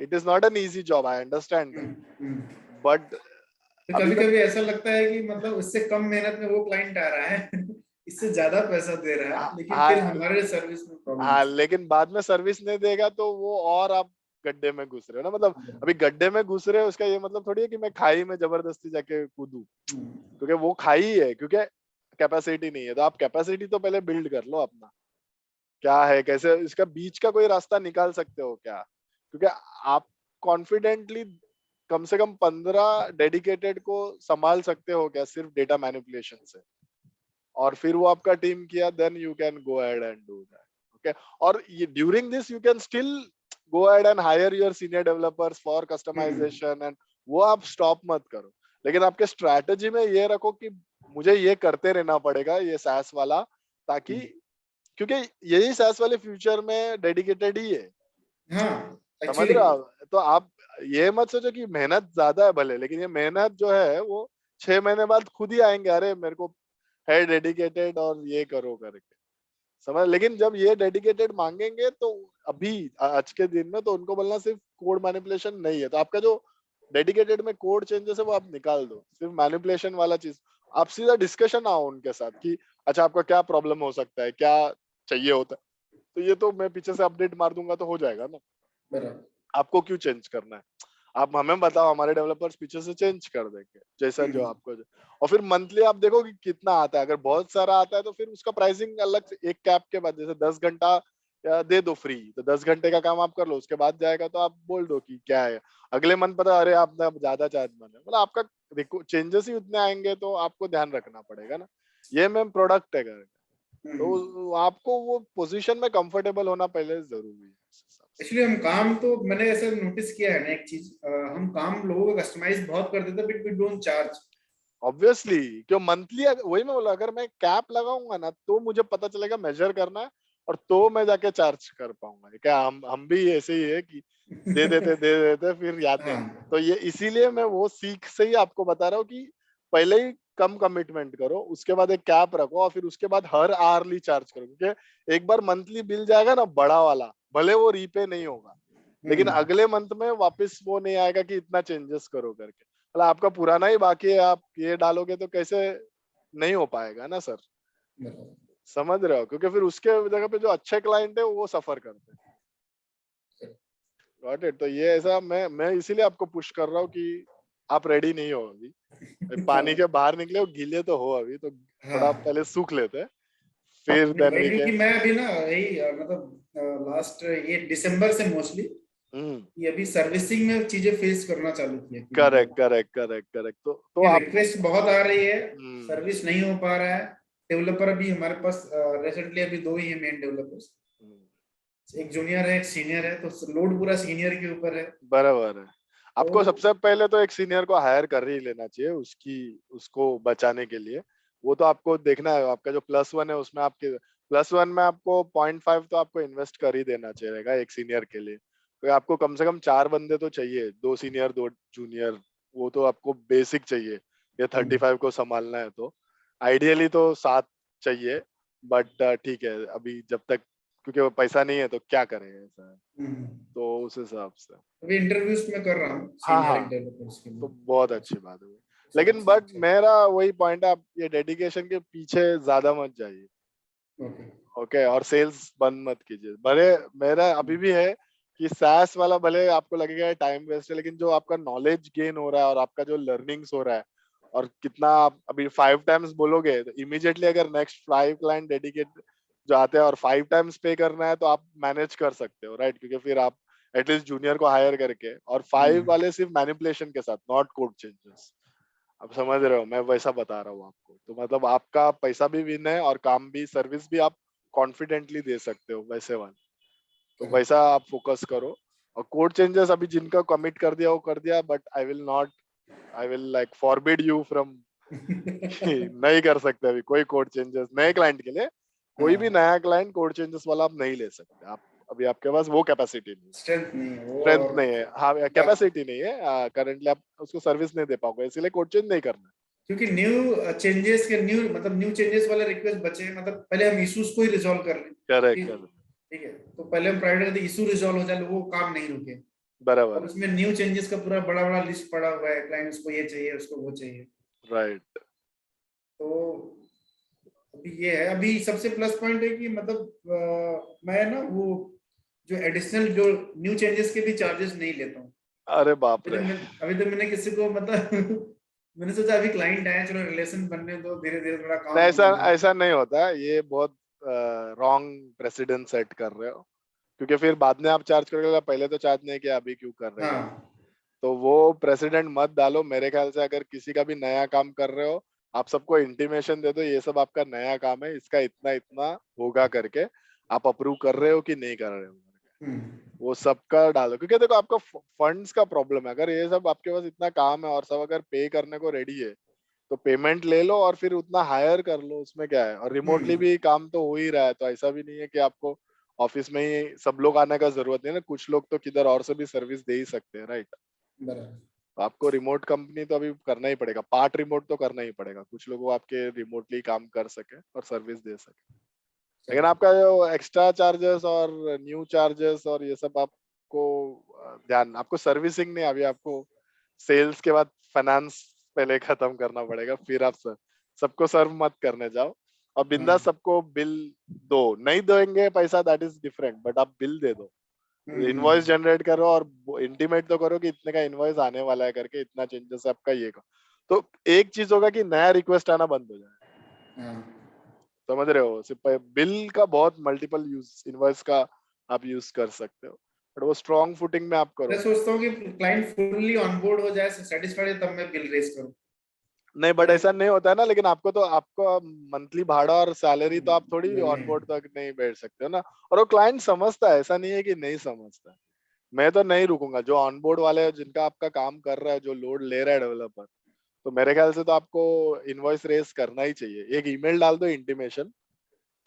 it is not an easy job, I understand that, but तो अभी कभी तक, कभी ऐसा लगता है कि मतलब उससे कम मेहनत में वो क्लाइंट आ रहा है इससे ज्यादा पैसा दे रहा है, लेकिन फिर हाँ, हमारे सर्विस में प्रॉब्लम। हाँ, लेकिन बाद में सर्विस नहीं देगा तो वो, और आप गड्ढे में घुस रहे हो ना। मतलब अभी गड्ढे में घुस रहे हो, उसका ये मतलब थोड़ी है कि मैं खाई में जबरदस्ती जाके कूदूं, क्योंकि वो खाई है, क्योंकि कैपेसिटी नहीं है। तो आप कैपेसिटी तो पहले बिल्ड कर लो अपना, क्या है, कैसे इसका बीच का कोई रास्ता निकाल सकते हो क्या, क्योंकि आप कॉन्फिडेंटली कम से कम 15 डेडिकेटेड को संभाल सकते हो क्या सिर्फ डेटा मैनिपुलेशन से, और फिर वो आपका टीम किया, then you can go ahead and do that, okay. और during this you can still go ahead and hire your senior developers for customization, and वो आप स्टॉप मत करो। लेकिन आपके स्ट्रैटेजी में ये रखो कि मुझे ये करते रहना पड़ेगा ये सैस वाला, ताकि, क्योंकि यही सैस वाले फ्यूचर में डेडिकेटेड ही है, हाँ, समझ एक्चुअली। रहे हो। तो आप ये मत सोचो कि मेहनत ज्यादा है भले, लेकिन ये मेहनत जो है वो 6 महीने बाद खुद ही आएंगे, अरे मेरे को है डेडिकेटेड और ये करो करके, समझ। लेकिन जब ये डेडिकेटेड मांगेंगे तो अभी आज के दिन में तो उनको बोलना सिर्फ कोड मैनिपुलेशन नहीं है, तो आपका जो डेडिकेटेड में कोड चेंजेस है वो आप निकाल दो, सिर्फ मैनिपुलेशन वाला चीज। आप सीधा डिस्कशन आओ उनके साथ कि अच्छा आपका क्या प्रॉब्लम हो सकता है, क्या चाहिए होता है, तो ये तो मैं पीछे से अपडेट मार दूंगा तो हो जाएगा ना। बराबर। आपको क्यों चेंज करना है? आप हमें बताओ, हमारे डेवलपर्स पीछे से चेंज कर देंगे जैसा जो आपको और फिर मंथली आप देखो कि कितना आता है। अगर बहुत सारा आता है तो फिर उसका प्राइसिंग अलग से, एक कैप के बाद जैसे 10 घंटा या दे दो फ्री, तो 10 घंटे का काम आप कर लो, उसके बाद जाएगा तो आप बोल दो कि क्या है। अगले मंथ पता, अरे आपने अब ज्यादा चार्ज माने, मतलब आपका देखो चेंजेस ही उतने आएंगे, तो आपको ध्यान रखना पड़ेगा ना। ये मैम प्रोडक्ट है घर का, तो आपको वो पोजीशन में कंफर्टेबल होना पहले जरूरी है उस हिसाब से। एक्चुअली हम काम तो मैंने ऐसा नोटिस किया है ना, एक चीज, हम काम लोगों को कस्टमाइज बहुत कर देते हैं but we don't charge. Obviously क्यों मंथली, वही मैं बोला, अगर मैं कैप लगाऊंगा ना तो मुझे पता चलेगा मेजर करना है, और तो मैं जाके चार्ज कर पाऊंगा। क्या हम भी ऐसे ही है कि दे देते फिर याद नहीं। हाँ। तो ये इसीलिए मैं वो सीख से ही आपको बता रहा हूँ कि पहले ही कम कमिटमेंट करो, उसके बाद एक कैप रखो, और फिर उसके बाद हर आवरली चार्ज करो, क्योंकि एक बार मंथली बिल जाएगा ना बड़ा वाला, भले वो रीपे नहीं होगा, लेकिन अगले मंथ में वापस वो नहीं आएगा कि इतना चेंजेस करो करके। मतलब आपका पुराना ही बाकी है, आप ये डालोगे तो कैसे नहीं हो पाएगा ना सर। समझ रहे हो? क्योंकि फिर उसके जगह पे जो अच्छे क्लाइंट है वो सफर करते हैं। Got it? तो ये ऐसा मैं इसीलिए आपको पुश कर रहा हूँ कि आप रेडी नहीं हो अभी, पानी के बाहर निकले हो, गीले तो हो अभी, तो थोड़ा हाँ पहले सूख लेते हैं, फिर नहीं देन भाई, वी क्योंकि कैन। मैं अभी ना यही मतलब लास्ट ये दिसंबर से मोस्टली हम्म। ये अभी सर्विसिंग में चीजें फेस करना चालू की है कि करेक्ट मतलब करेक्ट करेक्ट करेक्ट, तो कि आप। रिक्वेस्ट बहुत आ रही है, हम्म। सर्विस नहीं हो पा रहा है। डेवलपर अभी हमारे पास रिसेंटली अभी दो ही है मेन डेवलपर्स, हम्म, एक जूनियर है एक सीनियर है, तो लोड पूरा सीनियर के ऊपर है। बराबर है। तो आपको सबसे पहले तो एक सीनियर को हायर कर ही लेना चाहिए, उसकी उसको बचाने के लिए। वो तो आपको देखना है, आपका जो +1 है उसमें आपके +1 में आपको 0.5 तो आपको इन्वेस्ट कर ही देना चाहिएगा एक सीनियर के लिए। तो आपको कम से कम 4 बंदे तो चाहिए, 2 सीनियर 2 जूनियर, वो तो आपको बेसिक चाहिए। ये 35 को संभालना है तो आइडियली तो 7 चाहिए, बट ठीक है अभी जब तक, क्योंकि वो पैसा नहीं है तो क्या करें, ऐसा है। तो उस हिसाब से अभी इंटरव्यूज में कर रहा हूँ हाँ सीनियर हाँ, डेवलपर्स के तो लिए। बहुत अच्छी बात है। सब लेकिन सब बट मेरा वही पॉइंट है, आप ये डेडिकेशन के पीछे ज्यादा मत जाइए। ओके। ओके, और सेल्स बंद मत कीजिए। भले मेरा अभी भी है कि सैस वाला, भले आपको लगेगा टाइम वेस्ट है, लेकिन जो आपका नॉलेज गेन हो रहा है और आपका जो लर्निंग्स हो रहा है, और कितना आप अभी 5 टाइम्स बोलोगे तो इमीडिएटली अगर नेक्स्ट 5 क्लाइंट डेडिकेट जो आते हैं और 5 टाइम्स पे करना है तो आप मैनेज कर सकते हो, राइट? क्योंकि फिर आप एटलीस्ट जूनियर को हायर करके, और 5 वाले सिर्फ मैनिपुलेशन के साथ, नॉट कोड चेंजेस। आप समझ रहे हो, मैं वैसा बता रहा हूँ आपको, तो मतलब आपका पैसा भी विन है और काम भी, सर्विस भी आप कॉन्फिडेंटली दे सकते हो वैसे वाले। तो वैसा आप फोकस करो। और कोड चेंजेस अभी जिनका कमिट कर दिया वो कर दिया, but I will like forbid you from नहीं कर सकते अभी कोई कोड चेंजेस नए क्लाइंट के लिए। कोई भी हाँ नया क्लाइंट कोड चेंजेस वाला आप नहीं ले सकते। आप अभी आपके पास वो कैपेसिटी नहीं है, स्ट्रेंथ नहीं है वो, स्ट्रेंथ और नहीं है, हाँ बात कैपेसिटी नहीं है करंटली, आप उसको सर्विस नहीं दे पाओगे, इसीलिए कोड चेंज नहीं करना। क्योंकि न्यू चेंजेस के न्यू मतलब न्यू चेंजेस वाले रिक्वेस्ट बचे हैं, मतलब पहले हम इश्यूज को ही रिजॉल्व कर लें करेक्ट कि करेक्ट, ठीक है, तो पहले हम प्रायोरिटी करते इशू रिजॉल्व हो जाए, लोगों को काम नहीं रुके। बराबर अब है, उसमें न्यू चेंजेस का पूरा बड़ा बड़ा लिस्ट पड़ा हुआ है, क्लाइंट उसको ये चाहिए उसको वो चाहिए। राइट। तो अभी ये है, अभी सबसे प्लस पॉइंट है कि मतलब मैं ना वो जो एडिशनल जो न्यू चेंजेस के भी चार्जेस नहीं लेता हूँ। अरे बाप रे। अभी तो मैंने किसी को मतलब मैंने सोचा अभी क्लाइंट आया, चलो रिलेशन बनने दो, धीरे धीरे थोड़ा काम ऐसा होने दो। ऐसा नहीं होता है, ये बहुत रॉन्ग प्रेसिडेंट सेट कर रहे हो, क्योंकि फिर बाद में आप चार्ज करोगे, पहले तो चार्ज नहीं किया अभी क्यों कर रहे हो करके। हाँ तो वो प्रेसिडेंट मत डालो मेरे ख्याल से। अगर किसी का भी नया काम कर रहे हो, आप सबको इंटीमेशन दे दो ये सब आपका नया काम है, इसका इतना इतना होगा करके, आप अप्रूव कर रहे हो कि नहीं कर रहे हो करके। वो सबका डालो, क्योंकि देखो आपका फंड्स का प्रॉब्लम है। अगर ये सब आपके पास इतना काम है और सब अगर पे करने को रेडी है, तो पेमेंट ले लो और फिर उतना हायर कर लो, उसमें क्या है। और रिमोटली हम्म भी काम तो हो ही रहा है, तो ऐसा भी नहीं है कि आपको ऑफिस में ही सब लोग आने का जरूरत नहीं है ना, कुछ लोग तो किधर और से भी सर्विस दे ही सकते हैं, राइट? बराबर। तो आपको रिमोट कंपनी तो अभी करना ही पड़ेगा, पार्ट रिमोट तो करना ही पड़ेगा, कुछ लोग वो आपके रिमोटली काम कर सके और सर्विस दे सके। लेकिन आपका जो एक्स्ट्रा चार्जेस और न्यू चार्जेस और ये सब आपको ध्यान, आपको सर्विसिंग नहीं, अभी आपको सेल्स के बाद फाइनेंस पहले खत्म करना पड़ेगा, फिर आप सबको सर्व मत करने जाओ। और बिंदास सबको बिल दो, नहीं देंगे पैसा दैट इज डिफरेंट, बट आप बिल दे दो, इनवॉइस जनरेट करो और इंटीमेट तो करो कि इतने का इनवॉइस आने वाला है करके, इतना चेंजेस आपका ये का। तो एक चीज होगा कि नया रिक्वेस्ट आना बंद हो जाए, समझ रहे हो? सिर्फ बिल का बहुत मल्टीपल यूज इनवॉइस का आप यूज कर सकते हो, बट वो स्ट्रॉन्ग फुटिंग में आप करो। मैं सोचता हूँ कि क्लाइंट फुल्ली ऑनबोर्ड हो जाए, सेटिस्फाइड है, तब मैं बिल रेज करूँ। नहीं, बट ऐसा नहीं होता है ना, लेकिन आपको तो आपको मंथली भाड़ा और सैलरी तो आप थोड़ी ऑन नहीं, बोर्ड तक नहीं बैठ सकते हो ना। और वो क्लाइंट समझता है, ऐसा नहीं है कि नहीं समझता है। मैं तो नहीं रुकूंगा, जो ऑन बोर्ड वाले हैं, जिनका आपका काम कर रहा है, जो लोड ले रहा है डेवलपर, तो मेरे ख्याल से तो आपको इनवॉइस रेस करना ही चाहिए। एक ईमेल डाल दो इंटीमेशन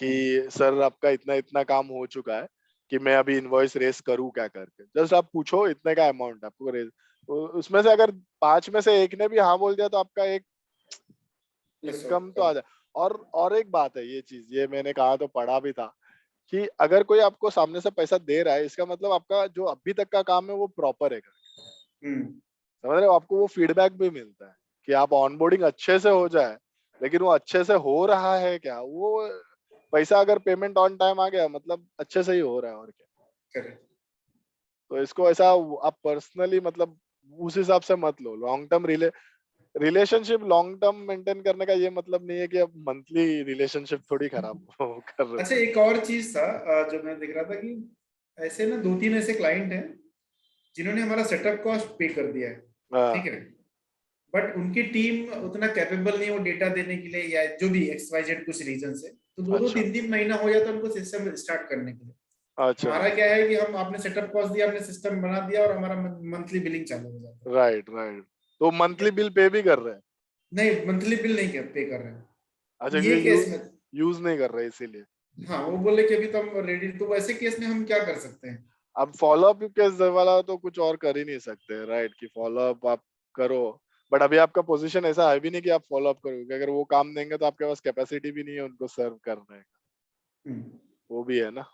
कि सर आपका इतना इतना काम हो चुका है, कि मैं अभी इनवॉइस रेस करूँ क्या करके। जस्ट आप पूछो इतने का अमाउंट आपको रेस, उसमें से अगर 5 में से एक ने भी हाँ बोल दिया तो आपका एक प्लस इनकम तो आ जाए। और एक बात है, ये चीज ये मैंने कहा तो पढ़ा भी था, कि अगर कोई आपको सामने से पैसा दे रहा है, इसका मतलब आपका जो अभी तक का काम है वो प्रॉपर है, समझ रहे हो? आपको वो फीडबैक भी मिलता है कि आप ऑनबोर्डिंग अच्छे से हो जाए, लेकिन वो अच्छे से हो रहा है क्या, वो पैसा अगर पेमेंट ऑन टाइम आ गया मतलब अच्छे से ही हो रहा है, और क्या। तो इसको ऐसा आप पर्सनली मतलब उस हिसाब से मत लो। Long term relationship long term maintain करने का ये मतलब नहीं है कि अब मंथली रिलेशनशिप थोड़ी खराब कर रहे हो। अच्छा, एक और चीज था जो मैं देख रहा था कि ऐसे ना 2-3 ऐसे क्लाइंट हैं जिन्होंने हमारा सेटअप कॉस्ट पे कर दिया है, ठीक हाँ, है, बट उनकी टीम उतना कैपेबल नहीं है वो डेटा देने के लिए, या जो भी XYZ कुछ रीजन से, तो 2-2 3-3 महीना हो जाता है उनको सिस्टम स्टार्ट करने के लिए। अच्छा, हमारा क्या है कि हम आपने सेटअप कॉस्ट दिया, आपने सिस्टम बना दिया, और हमारा मंथली बिलिंग चालू हो जाता है। Right right. तो ठीक है, मंथली बिल पे भी कर रहे हैं? नहीं मंथली बिल नहीं पे कर रहे हैं अच्छा, ये केस में। यूज नहीं कर रहे इसीलिए। हाँ, वो बोले कि अभी तो हम रेडी, तो वैसे केस में हम क्या कर सकते हैं? अब फॉलो अप केस वाला तो कुछ और कर ही नहीं सकते, राइट? कि फॉलो अप आप करो, बट अभी आपका पोजीशन ऐसा है भी नहीं कि आप फॉलो अप करोगे। अगर वो काम देंगे तो आपके पास कैपेसिटी भी नहीं है उनको सर्व करने का, हम्म। वो भी है ना।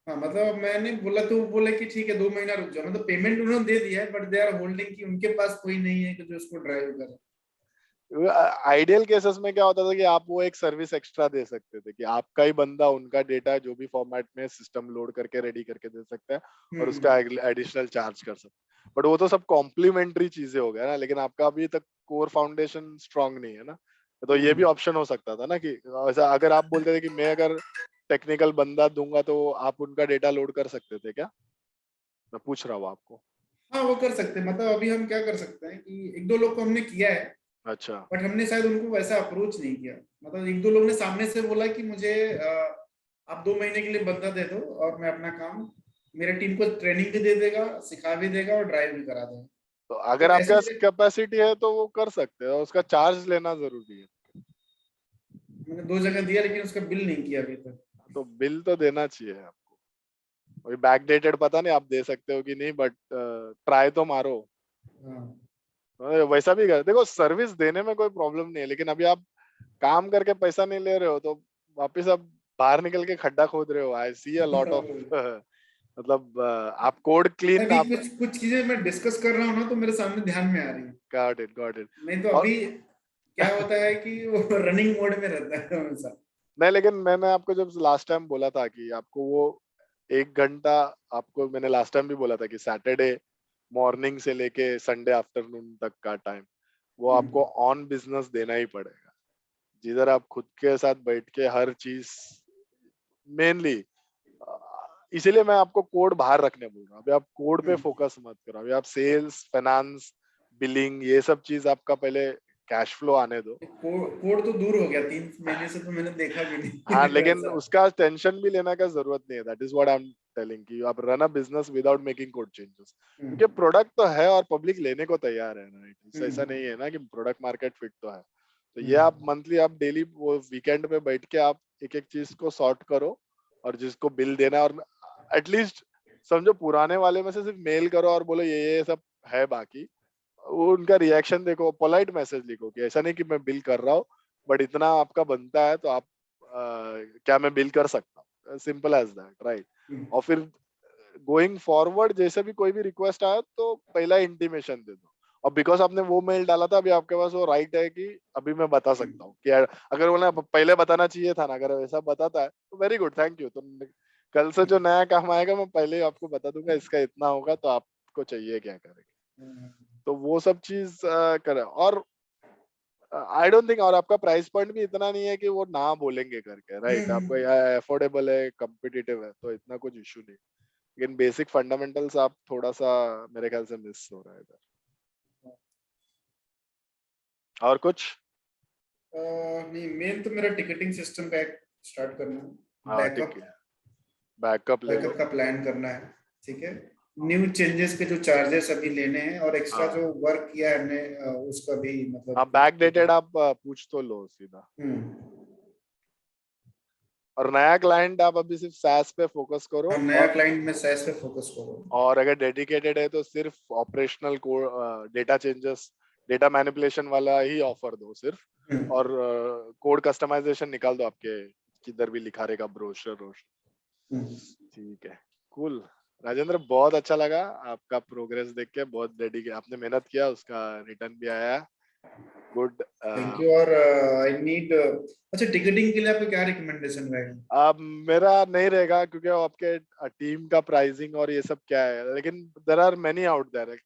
हाँ, मतलब मैंने बोला तो वो बोले कि ठीक है 2 महीना रुक जाओ, मतलब पेमेंट उन्होंने दे दिया है, बट दे आर होल्डिंग कि उनके पास कोई नहीं है कि जो उसको ड्राइव करे। आइडियल केसेस में क्या होता था कि आप वो एक सर्विस एक्स्ट्रा दे सकते थे, कि आपका ही बंदा उनका डेटा जो भी फॉर्मेट में सिस्टम लोड करके रेडी करके दे सकता है, और हम्म। उसका एडिशनल चार्ज कर सकते हैं। बट वो तो सब कॉम्प्लीमेंट्री चीजें हो गया ना, लेकिन आपका अभी तक कोर फाउंडेशन स्ट्रांग नहीं है ना। तो ये भी हम्म। ऑप्शन हो सकता था ना, कि ऐसा अगर आप बोलते थे कि मैं अगर टेक्निकल बंदा दूंगा तो आप उनका डेटा लोड कर सकते थे क्या? मैं पूछ रहा हूँ आपको। हाँ, वो कर सकते हैं, मतलब अभी हम क्या कर सकते हैं कि 1-2 लोग को हमने किया है, अच्छा, बट हमने शायद उनको वैसा अप्रोच नहीं किया। मतलब 1-2 लोग ने सामने से बोला कि मुझे आप 2 महीने के लिए बंदा दे दो और मैं अपना काम, मेरे टीम को ट्रेनिंग भी दे देगा, सिखा भी देगा और ड्राइव भी करा देगा। तो तो अगर आपके ऐसे पास मेरे, कैपेसिटी है तो वो कर सकते हैं, उसका चार्ज लेना जरूरी है। मैंने 2 जगह दिया लेकिन उसका बिल नहीं किया अभी तक। तो बिल तो देना चाहिए आपको। अभी बैकडेटेड पता नहीं आप दे सकते हो कि नहीं, बट ट्राई तो मारो। हाँ। वैसा भी कर देखो, सर्विस देने में कोई प्रॉब्लम नहीं है, लेकिन अभी आप काम करके पैसा नहीं ले रहे हो तो वापिस आप बाहर निकल के खड्डा खोद रहे हो। आई सी अ लॉट ऑफ मतलब आप कोड क्लीन अभी आप। कुछ कुछ चीजें मैं डिस्कस कर रहा हूँ ना, तो मेरे सामने ध्यान में आ रही है। Got it, got it. नहीं तो और अभी क्या होता है कि वो रनिंग मोड में रहता है हमेशा। नहीं, लेकिन मैंने आपको जब लास्ट टाइम बोला था कि आपको वो 1 घंटा, आपको मैंने लास्ट टाइम भी बोला था कि सैटरडे मॉर्निंग से लेके संडे आफ्टरनून तक का टाइम वो आपको हम्म। ऑन बिजनेस देना ही पड़ेगा, जिधर आप खुद के साथ बैठ के हर चीज मेनली। इसीलिए मैं आपको कोड बाहर रखने बोल रहा हूँ। अभी आप कोड पे हम्म। फोकस मत करो, अभी आप सेल्स, फाइनेंस, बिलिंग, ये सब चीज आपका पहले कैश फ्लो आने दो। कोड तो दूर हो गया, 3 महीने से तो मैंने देखा भी हाँ, नहीं लेकिन वैसा। उसका टेंशन भी लेने का जरूरत नहीं है। That is what I am telling, कि आप run a business without making code changes, क्योंकि हम्म। प्रोडक्ट तो है और पब्लिक लेने को तैयार है, राइट? ऐसा हम्म। नहीं है ना कि प्रोडक्ट मार्केट फिट तो है। तो ये हम्म। आप मंथली, आप डेली वो वीकेंड पे बैठ के आप एक एक चीज को सॉर्ट करो, और जिसको बिल देना है, और एटलीस्ट समझो पुराने वाले में से सिर्फ मेल करो और बोलो ये सब है, बाकी वो उनका रिएक्शन देखो, पोलाइट मैसेज लिखो कि ऐसा नहीं कि मैं बिल कर रहा हूँ, बट इतना आपका बनता है तो आप क्या मैं बिल कर सकता हूँ, सिंपल एज दैट, राइट? हम्म। और फिर गोइंग फॉरवर्ड जैसे भी कोई भी रिक्वेस्ट आया तो पहला इंटीमेशन दे दो, और बिकॉज आपने वो मेल डाला था, अभी आपके पास वो राइट है कि अभी मैं बता सकता हूँ कि यार अगर बोला पहले बताना चाहिए था ना, अगर वैसा बताता है तो वेरी गुड, थैंक यू। तो कल से जो नया काम आएगा मैं पहले ही आपको बता दूंगा इसका इतना होगा तो आपको चाहिए क्या करेंगे। तो वो सब चीज करे। और आई डोंट थिंक, और आपका प्राइस पॉइंट भी इतना नहीं है कि वो ना बोलेंगे करके, राइट? आपको यह अफोर्डेबल है, कम्पिटिटिव है, तो इतना कुछ इशू नहीं। लेकिन बेसिक फंडामेंटल्स आप थोड़ा सा मेरे ख्याल से मिस हो रहा है इधर। और कुछ? नहीं, मेन तो मेरा टिकटिंग सिस्टम का स्टार्ट करना है, हाँ ठीक बैकअप है, बैकअप ले लो। बैकअप का प्लान करना है, ठीक है। न्यू चेंजेस के जो चार्जेस अभी लेने हैं और एक्स्ट्रा हाँ जो वर्क किया है हमने उसका भी हाँ, मतलब बैक डेटेड आप पूछ तो लो सीधा। हम्म। और नया क्लाइंट आप अभी सिर्फ SaaS पे फोकस करो। और नया क्लाइंट में सैस पे फोकस करो। और अगर डेडिकेटेड है तो सिर्फ operational data changes, data manipulation वाला ही ऑफर दो सिर्फ। हम्म, और कोड कस्टमाइजेशन निकाल दो आपके, किधर भी लिखा रहेगा ब्रोशर रोशर। हम्म। ठीक है, कूल। राजेंद्र, बहुत अच्छा लगा आपका प्रोग्रेस देख के। बहुत डेडिकेट आपने मेहनत किया, उसका रिटर्न भी आया। गुड। Thank you. और आई नीड अच्छा, टिकटिंग के लिए आपका क्या रिकमेंडेशन रहेगा? अब मेरा नहीं रहेगा क्योंकि वो आपके टीम का प्राइसिंग और ये सब क्या है, लेकिन there are many out there.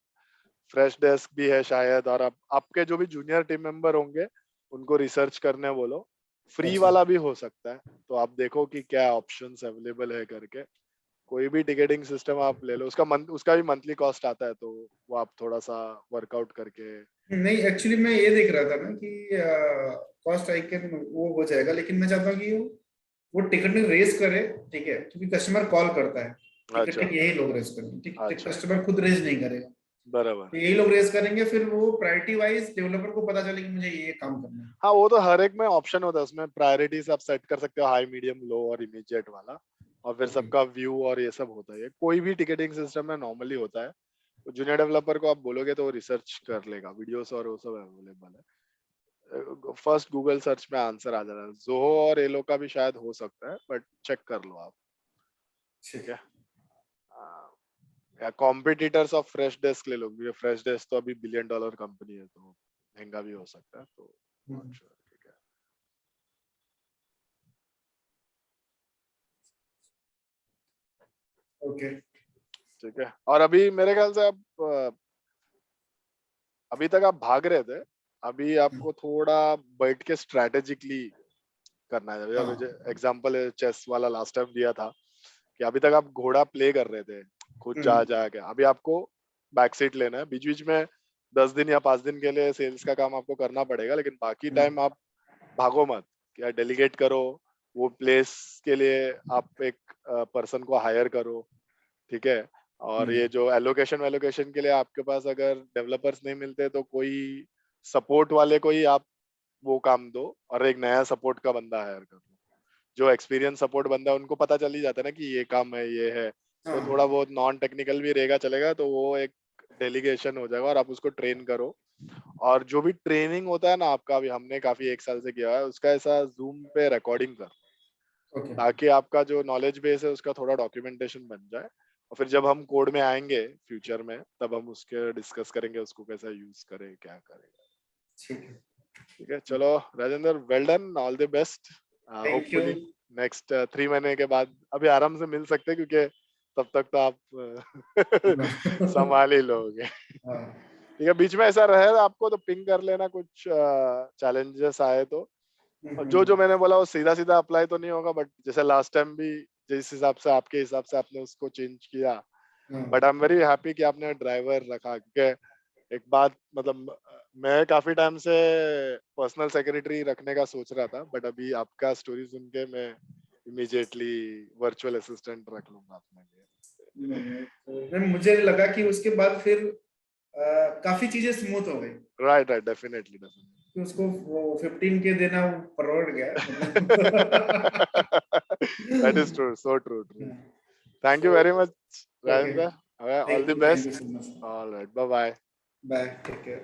Freshdesk भी है शायद, और आपके जो भी जूनियर टीम मेंबर होंगे उनको रिसर्च करने बोलो। फ्री अच्छा। वाला भी हो सकता है, तो आप देखो कि क्या ऑप्शंस अवेलेबल है करके। कोई भी टिकटिंग सिस्टम आप ले लो, उसका भी मंथली कॉस्ट आता है, तो वो आप थोड़ा सा वर्कआउट करके। नहीं, एक्चुअली मैं ये देख रहा था ना कि कॉस्ट आई कैन वो हो जाएगा, लेकिन मैं चाहता हूँ कि वो टिकटिंग रेस करे, ठीक है, क्योंकि कस्टमर कॉल करता है, अच्छा टिकटिंग यही लोग रेस करेंगे, ठीक, अच्छा, कस्टमर खुद रेस नहीं करेगा। बराबर। तो यही लोग रेस करेंगे, फिर वो प्रायोरिटी वाइज डेवलपर को पता चले कि मुझे ये काम करना है। हाँ, वो तो हर एक में ऑप्शन होता है, उसमें प्रायोरिटीज आप सेट कर सकते हो, हाई मीडियम लो और इमीडिएट वाला। और फिर ओके। सबका व्यू और ये सब होता है, कोई भी टिकटिंग सिस्टम में नॉर्मली होता है। तो जूनियर डेवलपर को आप बोलोगे तो वो रिसर्च कर लेगा, वीडियोस और वो सब अवेलेबल है। फर्स्ट गूगल सर्च में आंसर आ जाता है। जोहो और एलो का भी शायद हो सकता है, बट चेक कर लो आप। ठीक ठीक। है। या कॉम्पिटिटर्स ऑफ फ्रेश डेस्क ले लो, क्योंकि फ्रेश डेस्क तो अभी $1 बिलियन कंपनी है, तो महंगा भी हो सकता है, तो नॉट श्योर। ठीक है। ओके। ठीक है, और अभी मेरे ख्याल से आप अभी तक आप भाग रहे थे, अभी आपको थोड़ा बैठ के स्ट्रेटेजिकली करना है। हाँ। एग्जाम्पल चेस वाला लास्ट टाइम दिया था कि अभी तक आप घोड़ा प्ले कर रहे थे खुद जा हम्म, जा के, अभी आपको बैक सीट लेना है। बीच बीच में 10 दिन या 5 दिन के लिए सेल्स का काम आपको करना पड़ेगा, लेकिन बाकी हम्म, टाइम आप भागो मत, क्या डेलीगेट करो। वो प्लेस के लिए आप एक पर्सन को हायर करो, ठीक है। और ये हम्म, जो एलोकेशन वेलोकेशन के लिए आपके पास अगर डेवलपर्स नहीं मिलते तो कोई सपोर्ट वाले को ही आप वो काम दो, और एक नया सपोर्ट का बंदा हायर कर लो। जो एक्सपीरियंस सपोर्ट बंदा है उनको पता चल ही जाता है ना कि ये काम है, ये है। तो थोड़ा हाँ। बहुत नॉन टेक्निकल भी रहेगा, चलेगा, तो वो एक डेलीगेशन हो जाएगा और आप उसको ट्रेन करो। और जो भी ट्रेनिंग होता है ना आपका, अभी हमने काफी 1 साल से किया है, उसका ऐसा जूम पे रिकॉर्डिंग कर, ओके। ताकि आपका जो नॉलेज बेस है उसका थोड़ा डॉक्यूमेंटेशन बन जाए। और फिर जब हम कोड में आएंगे फ्यूचर में, तब हम उसके डिस्कस करेंगे उसको कैसा यूज करें, क्या करें। ठीक है। ठीक है, चलो Rajendra, well done, all the best. Thank you. Hopefully next 3 महीने के बाद अभी आराम से मिल सकते हैं, क्योंकि तब तक तो आप संभाल ही लोगे। हाँ। ठीक है, बीच में ऐसा रहे आपको तो पिंग कर लेना, कुछ चैलेंजेस आए तो। और जो जो मैंने बोला वो सीधा सीधा अप्लाई तो नहीं होगा, बट जैसे लास्ट टाइम भी जिस हिसाब से आपके हिसाब से आपने उसको चेंज किया। बट हाँ। आई एम वेरी हैप्पी कि आपने ड्राइवर रखा, क्योंकि एक बात मतलब मैं काफी टाइम से पर्सनल सेक्रेटरी रखने का सोच रहा था, बट अभी आपका स्टोरी सुन के मैं इमीडिएटली वर्चुअल असिस्टेंट रख लूंगा अपने लिए। नहीं, मुझे लगा कि उसके बाद फिर काफी चीजें स्मूथ हो गई, राइट राइट, डेफिनेटली डेफिनेटली। कि उसको वो 15 के देना फॉरवर्ड गया मतलब। That is true, so true, true. Thank you so very much, okay, Rajendra. All thank the you best. So much. All right, bye bye. Bye, take care.